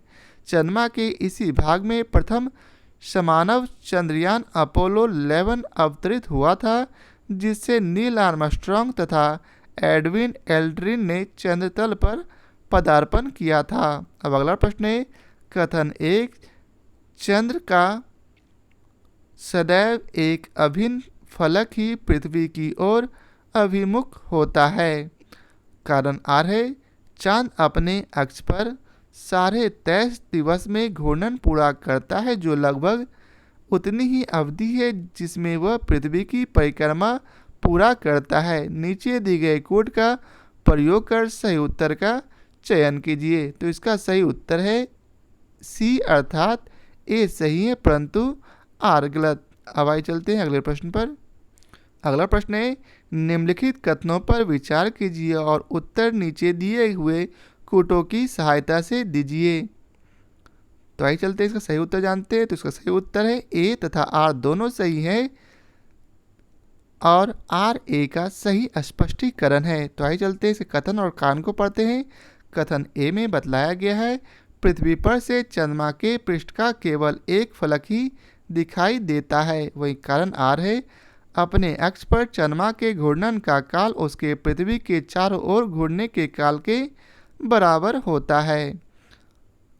चंद्रमा के इसी भाग में प्रथम समानव चंद्रयान अपोलो 11 अवतरित हुआ था, जिससे नील आर्मस्ट्रॉन्ग तथा एडविन एल्ड्रिन ने चंद्रतल पर पदार्पण किया था। अब अगला प्रश्न है, कथन 1, चंद्र का सदैव एक अभिन्न फलक ही पृथ्वी की ओर अभिमुख होता है। कारण आर है, चांद अपने अक्ष पर 23.5 दिवस में घूर्णन पूरा करता है, जो लगभग उतनी ही अवधि है जिसमें वह पृथ्वी की परिक्रमा पूरा करता है। नीचे दी गए कोड का प्रयोग कर सही उत्तर का चयन कीजिए। तो इसका सही उत्तर है सी, अर्थात ए सही है परंतु आर गलत। अब आइए चलते हैं अगले प्रश्न पर। अगला प्रश्न है, निम्नलिखित कथनों पर विचार कीजिए और उत्तर नीचे दिए हुए कोटों की सहायता से दीजिए। तो आइए चलते हैं इसका सही उत्तर जानते हैं। तो इसका सही उत्तर है ए तथा आर दोनों सही है और आर ए का सही स्पष्टीकरण है। तो आइए चलते हैं इसे कथन और कारण को पढ़ते हैं। कथन ए में बतलाया गया है, पृथ्वी पर से चंद्रमा के पृष्ठ का केवल एक फलक ही दिखाई देता है। वही कारण आर है, अपने अक्ष पर चंद्रमा के घूर्णन का काल उसके पृथ्वी के चारों ओर घूरने के काल के बराबर होता है।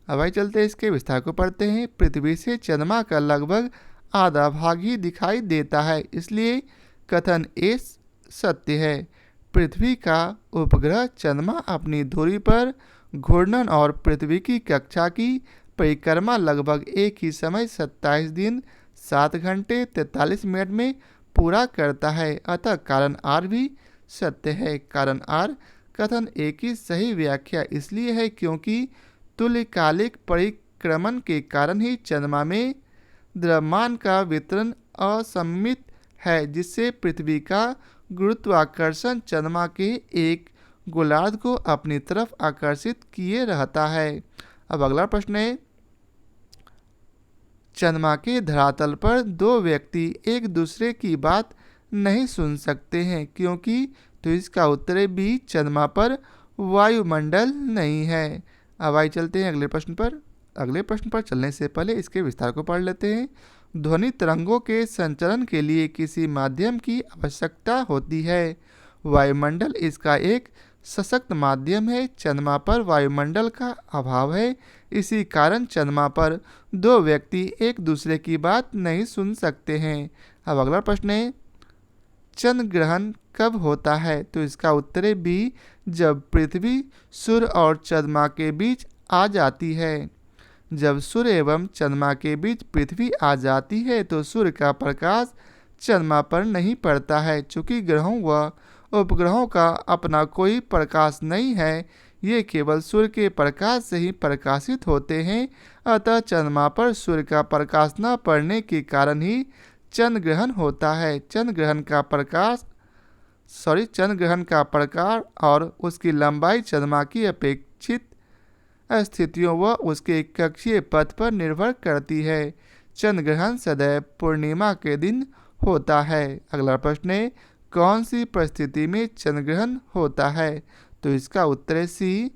अब आइए चलते इसके विस्तार को पढ़ते हैं। पृथ्वी से चंद्रमा का लगभग आधा भाग ही दिखाई देता है, इसलिए कथन ए सत्य है। पृथ्वी का उपग्रह चंद्रमा अपनी धुरी पर घूर्णन और पृथ्वी की कक्षा की परिक्रमा लगभग एक ही समय 27 दिन 7 घंटे 43 मिनट में पूरा करता है। अतः कारण आर भी सत्य है। कारण आर कथन ए की सही व्याख्या इसलिए है क्योंकि तुल्यकालिक परिक्रमण के कारण ही चंद्रमा में द्रव्यमान का वितरण असममित है, जिससे पृथ्वी का गुरुत्वाकर्षण चंद्रमा के एक गोलार्ध को अपनी तरफ आकर्षित किए रहता है। अब अगला प्रश्न है, चंद्रमा के धरातल पर दो व्यक्ति एक दूसरे की बात नहीं सुन सकते हैं क्योंकि? तो इसका उत्तर है बी, चंद्रमा पर वायुमंडल नहीं है। अब आइए चलते हैं अगले प्रश्न पर। अगले प्रश्न पर चलने से पहले इसके विस्तार को पढ़ लेते हैं। ध्वनि तरंगों के संचरण के लिए किसी माध्यम की आवश्यकता होती है। वायुमंडल इसका एक सशक्त माध्यम है। चंद्रमा पर वायुमंडल का अभाव है, इसी कारण चंद्रमा पर दो व्यक्ति एक दूसरे की बात नहीं सुन सकते हैं। अब अगला प्रश्न है, चंद्र ग्रहण कब होता है? तो इसका उत्तर है बी, जब पृथ्वी सूर्य और चंद्रमा के बीच आ जाती है। जब सूर्य एवं चंद्रमा के बीच पृथ्वी आ जाती है तो सूर्य का प्रकाश चंद्रमा पर नहीं पड़ता है। चूँकि ग्रहों व उपग्रहों का अपना कोई प्रकाश नहीं है, ये केवल सूर्य के प्रकाश से ही प्रकाशित होते हैं। अतः चंद्रमा पर सूर्य का प्रकाश न पड़ने के कारण ही चंद्र ग्रहण होता है। चंद्र ग्रहण का प्रकार और उसकी लंबाई चंद्रमा की अपेक्षित स्थितियों व उसके कक्षीय पथ पर निर्भर करती है। चंद्र ग्रहण सदैव पूर्णिमा के दिन होता है। अगला प्रश्न है, कौन सी परिस्थिति में चंद्र ग्रहण होता है? तो इसका उत्तर है सी,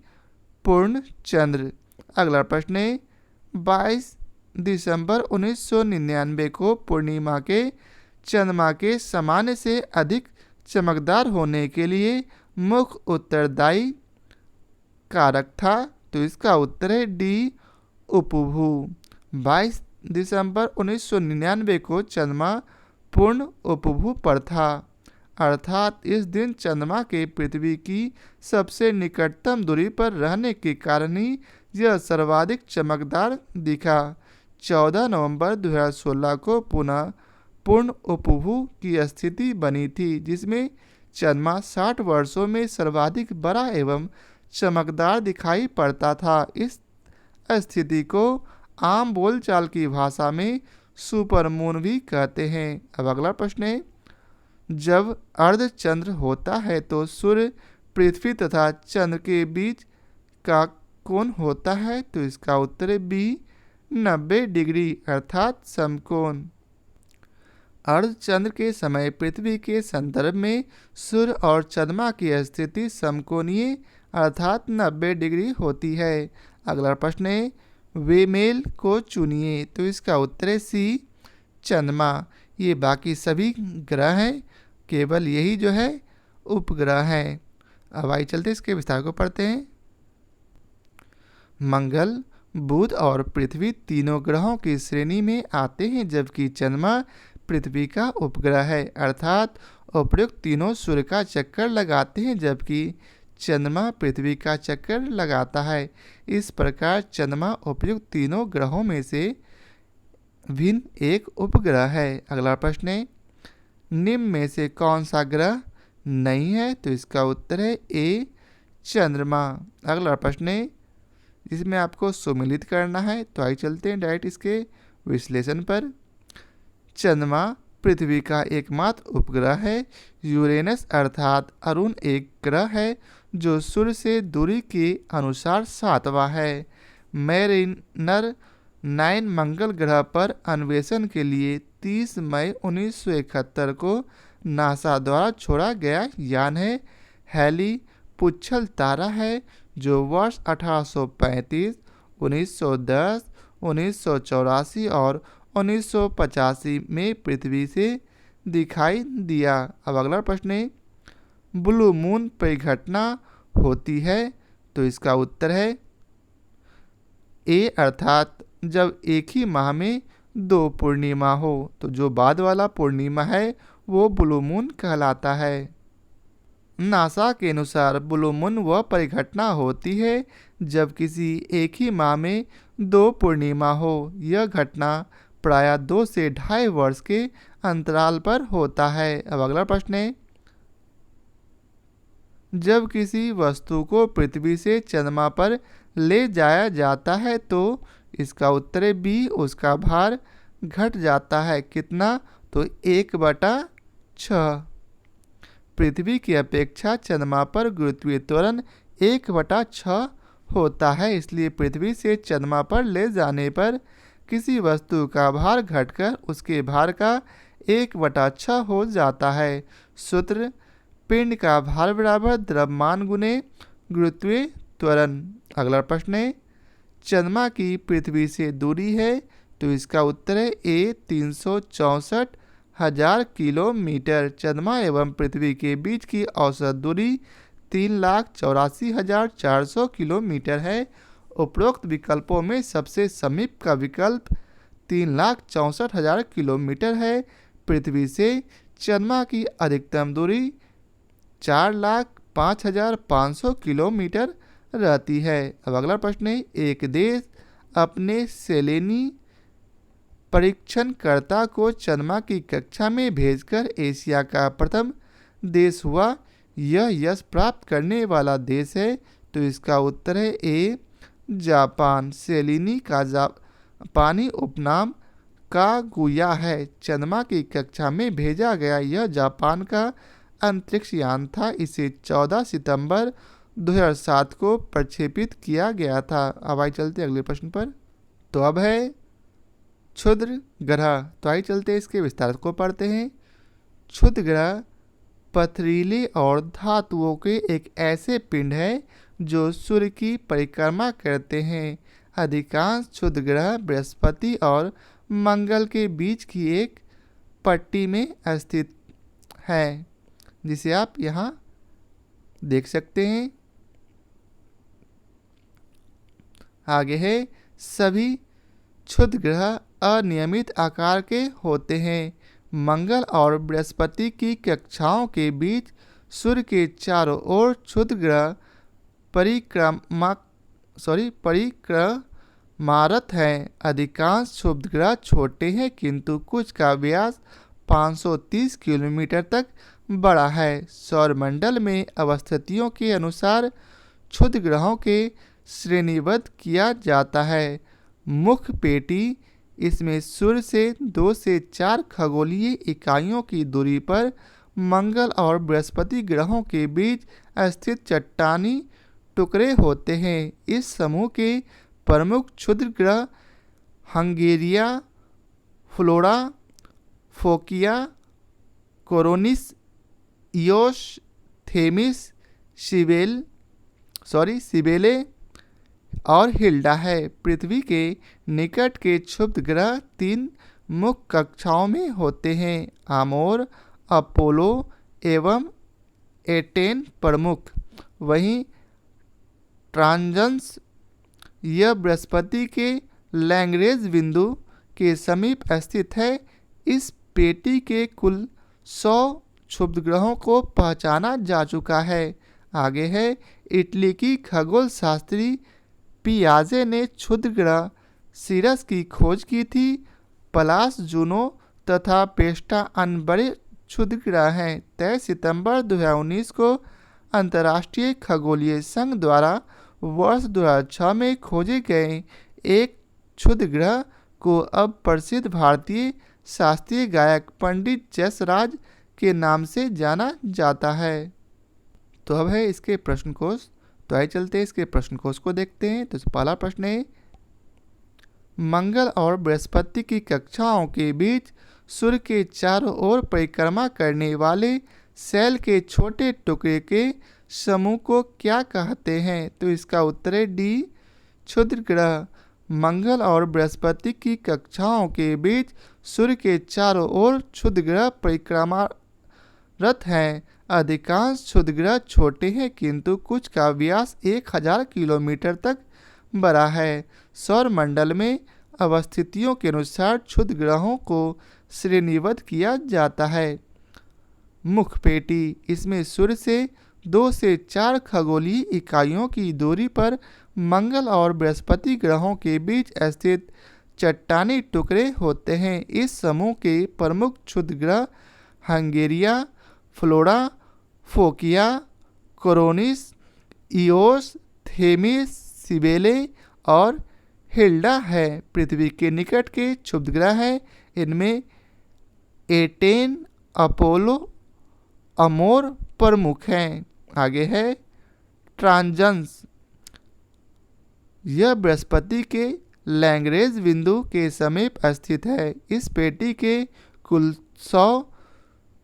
पूर्ण चंद्र। अगला प्रश्न है, 22 दिसंबर 1999 को पूर्णिमा के चंद्रमा के सामान्य से अधिक चमकदार होने के लिए मुख्य उत्तरदायी कारक था। तो इसका उत्तर है डी, उपभू। 22 दिसंबर 1999 को चंद्रमा पूर्ण उपभू पर था, अर्थात इस दिन चंद्रमा के पृथ्वी की सबसे निकटतम दूरी पर रहने के कारण ही यह सर्वाधिक चमकदार दिखा। 14 नवंबर 2016 को पुनः पूर्ण उपभू की स्थिति बनी थी, जिसमें चंद्रमा 60 वर्षों में सर्वाधिक बड़ा एवं चमकदार दिखाई पड़ता था। इस स्थिति को आम बोलचाल की भाषा में सुपर मून भी कहते हैं। अब अगला प्रश्न है, जब अर्धचंद्र होता है तो सूर्य, पृथ्वी तथा चंद्र के बीच का कोण होता है? तो इसका उत्तर है बी, 90 डिग्री अर्थात समकोण। अर्धचंद्र के समय पृथ्वी के संदर्भ में सूर्य और चंद्रमा की स्थिति समकोणीय अर्थात 90 डिग्री होती है। अगला प्रश्न है, वेमेल को चुनिए। तो इसका उत्तर है सी, चंद्रमा। ये बाकी सभी ग्रह हैं, केवल यही जो है उपग्रह हैं। अब आइए चलते इसके विस्तार को पढ़ते हैं। मंगल, बुध और पृथ्वी तीनों ग्रहों की श्रेणी में आते हैं, जबकि चंद्रमा पृथ्वी का उपग्रह है, अर्थात उपयुक्त तीनों सूर्य का चक्कर लगाते हैं, जबकि चंद्रमा पृथ्वी का चक्कर लगाता है। इस प्रकार चंद्रमा उपयुक्त तीनों ग्रहों में से भिन्न एक उपग्रह है। अगला प्रश्न है, निम्न में से कौन सा ग्रह नहीं है? तो इसका उत्तर है ए, चंद्रमा। अगला प्रश्न है, जिसमें आपको सुमेलित करना है। तो आइए चलते हैं डायरेक्ट इसके विश्लेषण पर। चंद्रमा पृथ्वी का एकमात्र उपग्रह है। यूरेनस अर्थात अरुण एक ग्रह है जो सूर्य से दूरी के अनुसार 7वां है। मैरिनर 9 मंगल ग्रह पर अन्वेषण के लिए 30 मई 1971 को नासा द्वारा छोड़ा गया यान है। हैली पुच्छल तारा है जो वर्ष 1835, 1910, 1984 और 1985 में पृथ्वी से दिखाई दिया। अब अगला प्रश्न है, ब्लू मून परिघटना होती है? तो इसका उत्तर है ए, अर्थात जब एक ही माह में 2 पूर्णिमा हो। तो जो बाद वाला पूर्णिमा है वो ब्लू मून कहलाता है। नासा के अनुसार ब्लू मून वह परिघटना होती है जब किसी एक ही माह में 2 पूर्णिमा हो। यह घटना प्रायः 2 से 2.5 वर्ष के अंतराल पर होता है। अब अगला प्रश्न है, जब किसी वस्तु को पृथ्वी से चंद्रमा पर ले जाया जाता है तो इसका उत्तर है बी, उसका भार घट जाता है। कितना? तो 1/6। पृथ्वी की अपेक्षा चंद्रमा पर गुरुत्वीय त्वरण 1/6 होता है, इसलिए पृथ्वी से चंद्रमा पर ले जाने पर किसी वस्तु का भार घटकर उसके भार का 1/6 हो जाता है। सूत्र, पिंड का भार बराबर द्रव्यमान गुने गुरुत्वीय त्वरण। अगला प्रश्न है, चंद्रमा की पृथ्वी से दूरी है? तो इसका उत्तर है ए, 364,000 किलोमीटर। चंद्रमा एवं पृथ्वी के बीच की औसत दूरी 3,84,400 किलोमीटर है। उपरोक्त विकल्पों में सबसे समीप का विकल्प 3,64,000 किलोमीटर है। पृथ्वी से चंद्रमा की अधिकतम दूरी 4,05,500 किलोमीटर रहती है। अब अगला प्रश्न है, एक देश अपने सेलेनी परीक्षणकर्ता को चंद्रमा की कक्षा में भेजकर एशिया का प्रथम देश हुआ। यह यश प्राप्त करने वाला देश है। तो इसका उत्तर है ए जापान। सेलेनी का जापानी उपनाम कागुया है। चंद्रमा की कक्षा में भेजा गया यह जापान का अंतरिक्ष यान था। इसे 14 सितंबर 2007 को प्रक्षेपित किया गया था। अब आइए चलते अगले प्रश्न पर। तो अब है क्षुद्र ग्रह। तो आइए चलते इसके विस्तार को पढ़ते हैं। क्षुद्र ग्रह पथरीले और धातुओं के एक ऐसे पिंड है जो सूर्य की परिक्रमा करते हैं। अधिकांश क्षुद्र ग्रह बृहस्पति और मंगल के बीच की एक पट्टी में स्थित है, जिसे आप यहाँ देख सकते हैं। आगे है, सभी क्षुद्र ग्रह अनियमित आकार के होते हैं। मंगल और बृहस्पति की कक्षाओं के बीच सूर्य के चारों ओर क्षुद्र ग्रह परिक्रमारत हैं। अधिकांश क्षुद्र ग्रह छोटे हैं, किंतु कुछ का व्यास 530 किलोमीटर तक बड़ा है। सौरमंडल में अवस्थितियों के अनुसार क्षुद्र ग्रहों के श्रेणीबद्ध किया जाता है। मुख्य पेटी, इसमें सूर्य से 2 से 4 खगोलीय इकाइयों की दूरी पर मंगल और बृहस्पति ग्रहों के बीच स्थित चट्टानी टुकड़े होते हैं। इस समूह के प्रमुख क्षुद्र ग्रह हंगेरिया, फ्लोरा, फोकिया, कोरोनिस, इयोस, थेमिस, सिबेले और हिल्डा है। पृथ्वी के निकट के क्षुद्र ग्रह 3 मुख्य कक्षाओं में होते हैं, आमोर, अपोलो एवं एटेन प्रमुख। वहीं ट्रांजन्स, यह बृहस्पति के लैग्रेंज बिंदु के समीप स्थित है। इस पेटी के कुल 100 क्षुद्र ग्रहों को पहचाना जा चुका है। आगे है, इटली की खगोल शास्त्री पियाजे ने क्षुद्र ग्रह सीरस की खोज की थी। पलास, जूनो तथा पेस्टा अन्य बड़े क्षुद्र ग्रह हैं। 23 सितंबर 2019 को अंतर्राष्ट्रीय खगोलीय संघ द्वारा वर्ष 2006 में खोजे गए एक क्षुद्र ग्रह को अब प्रसिद्ध भारतीय शास्त्रीय गायक पंडित जसराज के नाम से जाना जाता है। तो अब है इसके प्रश्न कोश। तो आइए चलते हैं इसके प्रश्न कोश को देखते हैं। तो पहला प्रश्न है, मंगल और बृहस्पति की कक्षाओं के बीच सूर्य के चारों ओर परिक्रमा करने वाले सेल के छोटे टुकड़े के समूह को क्या कहते हैं? तो इसका उत्तर है डी, क्षुद्र ग्रह। मंगल और बृहस्पति की कक्षाओं के बीच सूर्य के चारों ओर क्षुद्र ग्रह परिक्रमारत हैं। अधिकांश क्षुद्र ग्रह छोटे हैं, किंतु कुछ का व्यास 1000 किलोमीटर तक बड़ा है। सौरमंडल में अवस्थितियों के अनुसार क्षुद्र ग्रहों को श्रेणीबद्ध किया जाता है। मुख्य पेटी, इसमें सूर्य से 2 से 4 खगोलीय इकाइयों की दूरी पर मंगल और बृहस्पति ग्रहों के बीच स्थित चट्टानी टुकड़े होते हैं। इस समूह के प्रमुख क्षुद्र ग्रह हंगेरिया, फ्लोरा, फोकिया, कोरोनिस, इयोस, थेमिस, सिबेले और हिल्डा है। पृथ्वी के निकट के क्षुद्र ग्रह हैं। इनमें एटेन, अपोलो, अमोर प्रमुख हैं। आगे है ट्रांजन्स, यह बृहस्पति के लैग्रेंज बिंदु के समीप स्थित है। इस पेटी के कुल 100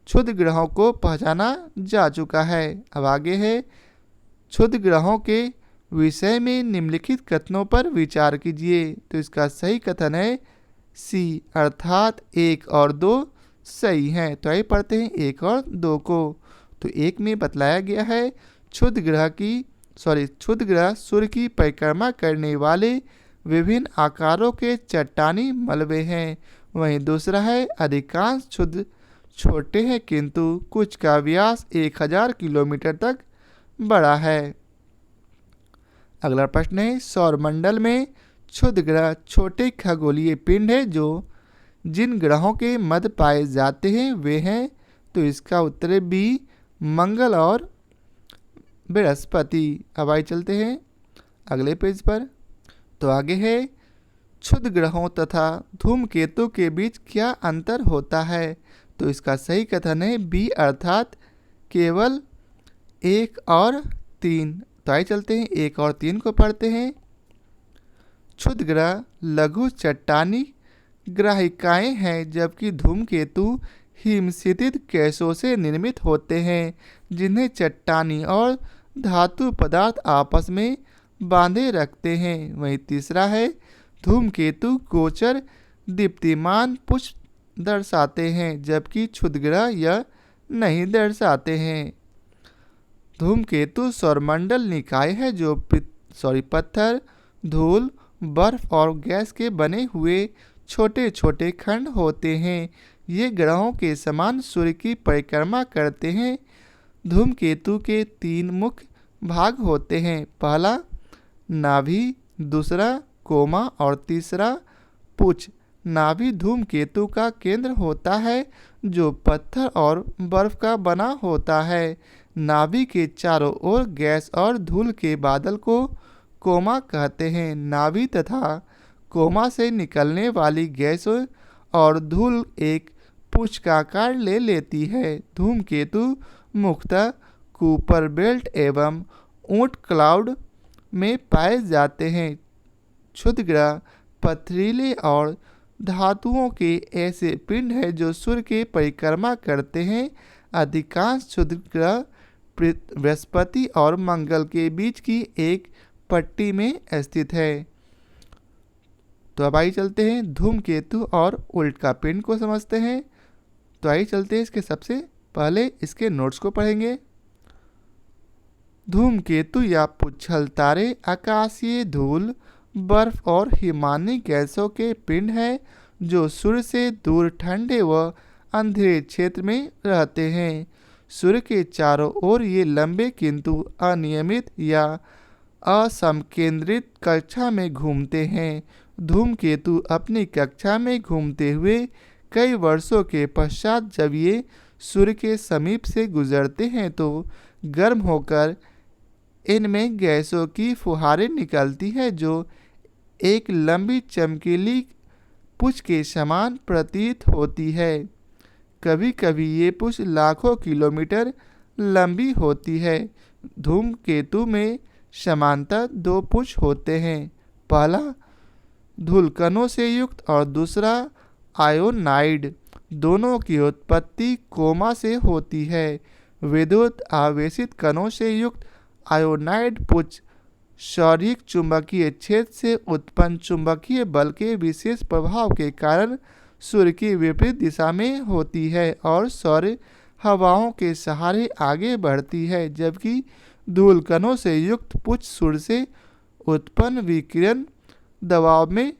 क्षुद्र ग्रहों को पहचाना जा चुका है। अब आगे है, क्षुद्र ग्रहों के विषय में निम्नलिखित कथनों पर विचार कीजिए। तो इसका सही कथन है सी, अर्थात 1 और 2 सही हैं। तो आइए पढ़ते हैं 1 और 2 को। तो 1 में बतलाया गया है क्षुद्र ग्रह सूर्य की परिक्रमा करने वाले विभिन्न आकारों के चट्टानी मलबे हैं। वहीं दूसरा है अधिकांश छोटे हैं, किंतु कुछ का व्यास 1000 किलोमीटर तक बड़ा है। अगला प्रश्न है, सौरमंडल में क्षुद्र ग्रह छोटे खगोलीय पिंड है जो जिन ग्रहों के मध्य पाए जाते हैं वे हैं, तो इसका उत्तर है बी, मंगल और बृहस्पति। अब आइए चलते हैं अगले पेज पर। तो आगे है, क्षुद्र ग्रहों तथा धूमकेतु के बीच क्या अंतर होता है, तो इसका सही कथन है बी, अर्थात केवल 1 और 3। तो आइए चलते हैं 1 और 3 को पढ़ते हैं। क्षुद्र ग्रह लघु चट्टानी ग्राहिकाएं हैं, जबकि धूमकेतु हिमस्थित गैसों से निर्मित होते हैं जिन्हें चट्टानी और धातु पदार्थ आपस में बांधे रखते हैं। वहीं तीसरा है, धूमकेतु गोचर दीप्तिमान पुष्प दर्शाते हैं, जबकि क्षुद्र ग्रह यह नहीं दर्शाते हैं। धूमकेतु सौरमंडल निकाय है जो पत्थर, धूल, बर्फ और गैस के बने हुए छोटे छोटे खंड होते हैं। ये ग्रहों के समान सूर्य की परिक्रमा करते हैं। धूमकेतु के 3 मुख्य भाग होते हैं, पहला नाभि, दूसरा कोमा और तीसरा पुच्छ। नाभि धूमकेतु का केंद्र होता है जो पत्थर और बर्फ का बना होता है। नाभि के चारों ओर गैस और धूल के बादल को कोमा कहते हैं। नाभि तथा कोमा से निकलने वाली गैस और धूल एक पुच्छ का आकार ले लेती है। धूमकेतु मुख्यतः कुपर बेल्ट एवं ऊंट क्लाउड में पाए जाते हैं। क्षुद्र ग्रह पथरीले और धातुओं के ऐसे पिंड हैं जो सूर्य की परिक्रमा करते हैं। अधिकांश क्षुद्र ग्रह बृहस्पति और मंगल के बीच की एक पट्टी में स्थित है। तो अब आइए चलते हैं धूमकेतु और उल्ट का पिंड को समझते हैं। तो आइए चलते हैं इसके सबसे पहले इसके नोट्स को पढ़ेंगे। धूमकेतु या पुच्छल तारे आकाशीय धूल, बर्फ और हिमानी गैसों के पिंड हैं जो सूर्य से दूर ठंडे व अंधेरे क्षेत्र में रहते हैं। सूर्य के चारों ओर ये लंबे किंतु अनियमित या असमकेंद्रित कक्षा में घूमते हैं। धूमकेतु अपनी कक्षा में घूमते हुए कई वर्षों के पश्चात जब ये सूर्य के समीप से गुजरते हैं तो गर्म होकर इनमें गैसों की फुहारें निकलती है जो एक लंबी चमकीली पुच्छ के समान प्रतीत होती है। कभी कभी ये पुच्छ लाखों किलोमीटर लंबी होती है। धूमकेतु में समांतर 2 पुच्छ होते हैं, पहला धूलकणों से युक्त और दूसरा आयोनाइड। दोनों की उत्पत्ति कोमा से होती है। विद्युत आवेशित कणों से युक्त आयोनाइड पुच्छ शारीरिक चुंबकीय क्षेत्र से उत्पन्न चुंबकीय बल के विशेष प्रभाव के कारण सूर्य की विपरीत दिशा में होती है और सौर हवाओं के सहारे आगे बढ़ती है, जबकि धूलकणों से युक्त पुच्छ सूर्य से उत्पन्न विकिरण दबाव में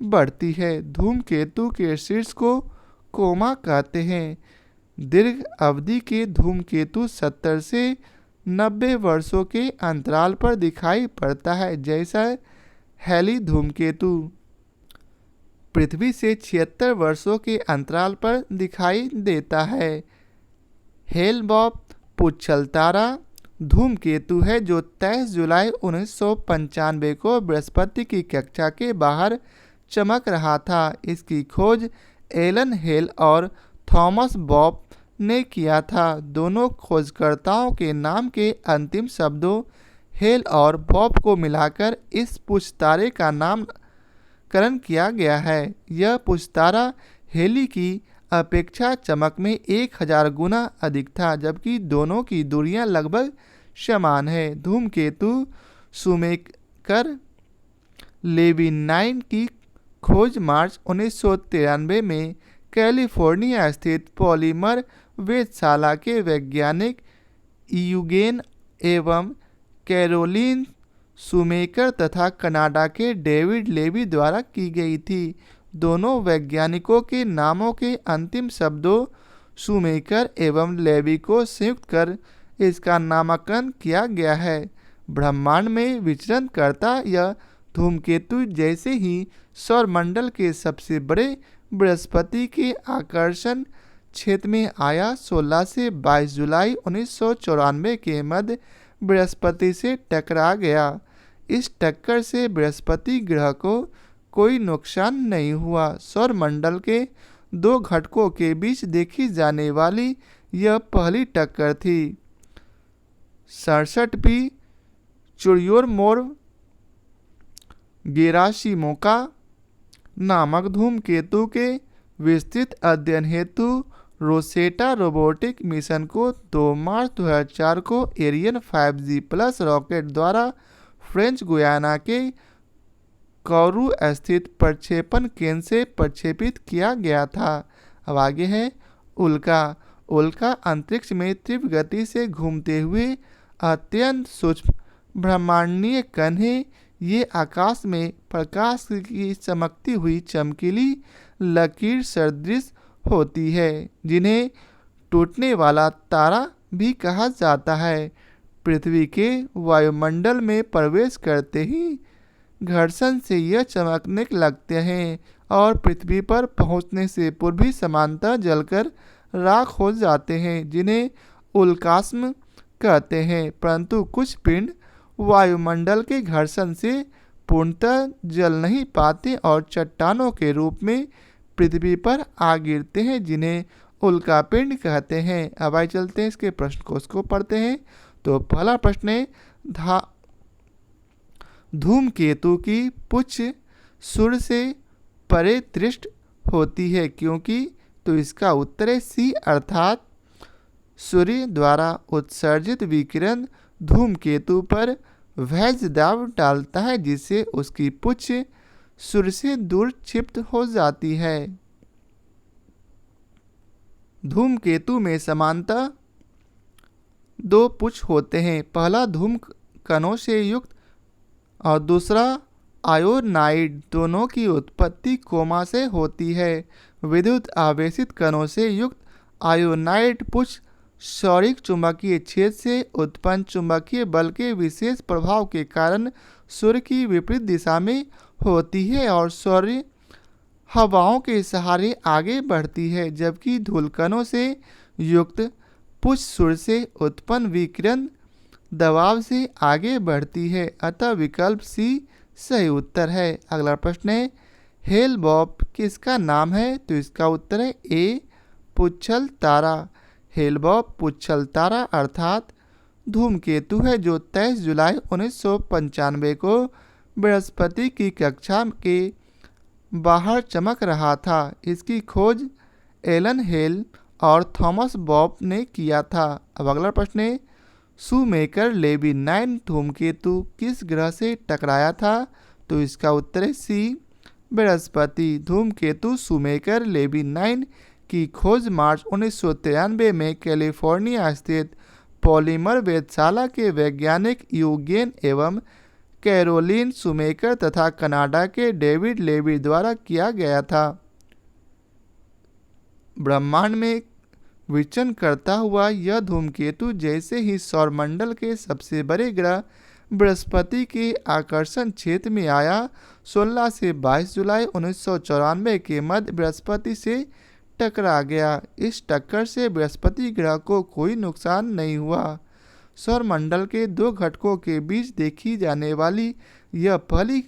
बढ़ती है। धूमकेतु के शीर्ष को कोमा कहते हैं। दीर्घ अवधि के धूमकेतु 70 से 90 वर्षों के अंतराल पर दिखाई पड़ता है, जैसा हैली धूमकेतु पृथ्वी से 76 वर्षों के अंतराल पर दिखाई देता है। हेल-बॉप पुच्छल तारा धूमकेतु है जो 23 जुलाई 1995 को बृहस्पति की कक्षा के बाहर चमक रहा था। इसकी खोज एलन हेल और थॉमस बॉप ने किया था। दोनों खोजकर्ताओं के नाम के अंतिम शब्दों हेल और बॉप को मिलाकर इस पुच्छ तारे का नामकरण किया गया है। यह पुच्छ तारा हेली की अपेक्षा चमक में 1000 गुना अधिक था, जबकि दोनों की दूरियां लगभग समान है। धूमकेतु शूमेकर लेविनाइन की खोज मार्च 1993 में कैलिफोर्निया स्थित पॉलीमर वेधशाला के वैज्ञानिक यूगेन एवं कैरोलिन शूमेकर तथा कनाडा के डेविड लेवी द्वारा की गई थी। दोनों वैज्ञानिकों के नामों के अंतिम शब्दों शूमेकर एवं लेवी को संयुक्त कर इसका नामकरण किया गया है। ब्रह्मांड में विचरण करता यह धूमकेतु जैसे ही सौरमंडल के सबसे बड़े बृहस्पति के आकर्षण क्षेत्र में आया। 16 से 22 जुलाई 1994 के मध्य बृहस्पति से टकरा गया। इस टक्कर से बृहस्पति ग्रह को कोई नुकसान नहीं हुआ। सौरमंडल के दो घटकों के बीच देखी जाने वाली यह पहली टक्कर थी। 67वीं चुर्योमोर गेरासिमोका नामक धूमकेतु के विस्तृत अध्ययन हेतु रोसेटा रोबोटिक मिशन को 2 मार्च 2004 को एरियन 5G+ रॉकेट द्वारा फ्रेंच गुयाना के कौरू स्थित प्रक्षेपण केंद्र से प्रक्षेपित किया गया था। अब आगे है उल्का। उल्का अंतरिक्ष में तीव्र गति से घूमते हुए अत्यंत सूक्ष्म ब्रह्मांडीय कण है। ये आकाश में प्रकाश की चमकती हुई चमकीली लकीर सदृश होती है, जिन्हें टूटने वाला तारा भी कहा जाता है। पृथ्वी के वायुमंडल में प्रवेश करते ही घर्षण से यह चमकने लगते हैं और पृथ्वी पर पहुंचने से पूर्व भी समानता जलकर राख हो जाते हैं, जिन्हें उल्कास्म कहते हैं। परंतु कुछ पिंड वायुमंडल के घर्षण से पूर्णतः जल नहीं पाते और चट्टानों के रूप में पृथ्वी पर आ गिरते हैं, जिन्हें उल्कापिंड कहते हैं। अब आइए चलते हैं इसके प्रश्न को उसको पढ़ते हैं। तो पहला प्रश्न है धूमकेतु की पुच्छ सूर्य से परे दृष्ट होती है क्योंकि? तो इसका उत्तर है सी, अर्थात सूर्य द्वारा उत्सर्जित विकिरण धूमकेतु पर वैज दाब डालता है, जिससे उसकी पुच्छ सूर्य से दूर क्षिप्त हो जाती है। धूमकेतु में समानतः 2 पुच्छ होते हैं। पहला धूम कणों से युक्त और दूसरा आयोनाइड। दोनों की उत्पत्ति कोमा से होती है। विद्युत आवेशित कणों से युक्त आयोनाइड पुच्छ सौरिक चुंबकीय क्षेत्र से उत्पन्न चुंबकीय बल के विशेष प्रभाव के कारण सूर्य की विपरीत दिशा में होती है और सौर्य हवाओं के सहारे आगे बढ़ती है, जबकि धूलकणों से युक्त पुच्छ सूर्य से उत्पन्न विकिरण दबाव से आगे बढ़ती है। अतः विकल्प सी सही उत्तर है। अगला प्रश्न है हेल-बोप किसका नाम है? तो इसका उत्तर है ए, पुच्छल तारा। हेल-बोप पुच्छल तारा अर्थात धूमकेतु है जो 23 जुलाई 1995 को बृहस्पति की कक्षा के बाहर चमक रहा था। इसकी खोज एलन हेल और थॉमस बोप ने किया था। अब अगला प्रश्न है शूमेकर लेवी 9 धूमकेतु किस ग्रह से टकराया था? तो इसका उत्तर है सी, बृहस्पति। धूमकेतु शूमेकर लेवी 9 की खोज मार्च 1993 में कैलिफोर्निया स्थित पॉलीमर वेधशाला के वैज्ञानिक यूगेन एवं कैरोलिन शूमेकर तथा कनाडा के डेविड लेवी द्वारा किया गया था। ब्रह्मांड में विचरण करता हुआ यह धूमकेतु जैसे ही सौरमंडल के सबसे बड़े ग्रह बृहस्पति के आकर्षण क्षेत्र में आया, 16 से 22 जुलाई 1994 के मध्य बृहस्पति से टकरा गया। इस टक्कर से बृहस्पति ग्रह को कोई नुकसान नहीं हुआ। सौरमंडल के 2 घटकों के बीच देखी जाने वाली यह पहली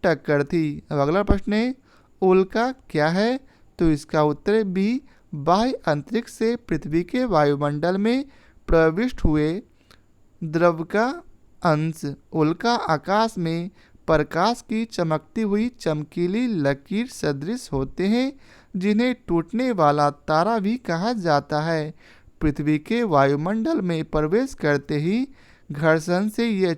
टक्कर थी। अब अगला प्रश्न है उल्का क्या है? तो इसका उत्तर बी, बाह्य अंतरिक्ष से पृथ्वी के वायुमंडल में प्रविष्ट हुए द्रव का अंश। उल्का आकाश में प्रकाश की चमकती हुई चमकीली लकीर सदृश होते हैं, जिन्हें टूटने वाला तारा भी कहा जाता है। पृथ्वी के वायुमंडल में प्रवेश करते ही घर्षण से ये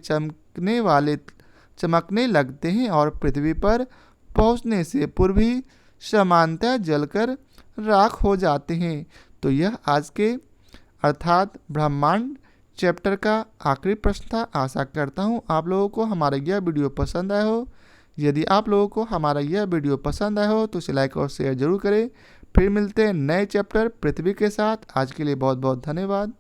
चमकने लगते हैं और पृथ्वी पर पहुंचने से पूर्व ही समानतः जलकर राख हो जाते हैं। तो यह आज के अर्थात ब्रह्मांड चैप्टर का आखिरी प्रश्न था। आशा करता हूँ आप लोगों को हमारा यह वीडियो पसंद आया हो। यदि आप लोगों को हमारा यह वीडियो पसंद आया हो तो इसे लाइक और शेयर जरूर करें। फिर मिलते हैं नए चैप्टर पृथ्वी के साथ। आज के लिए बहुत बहुत धन्यवाद।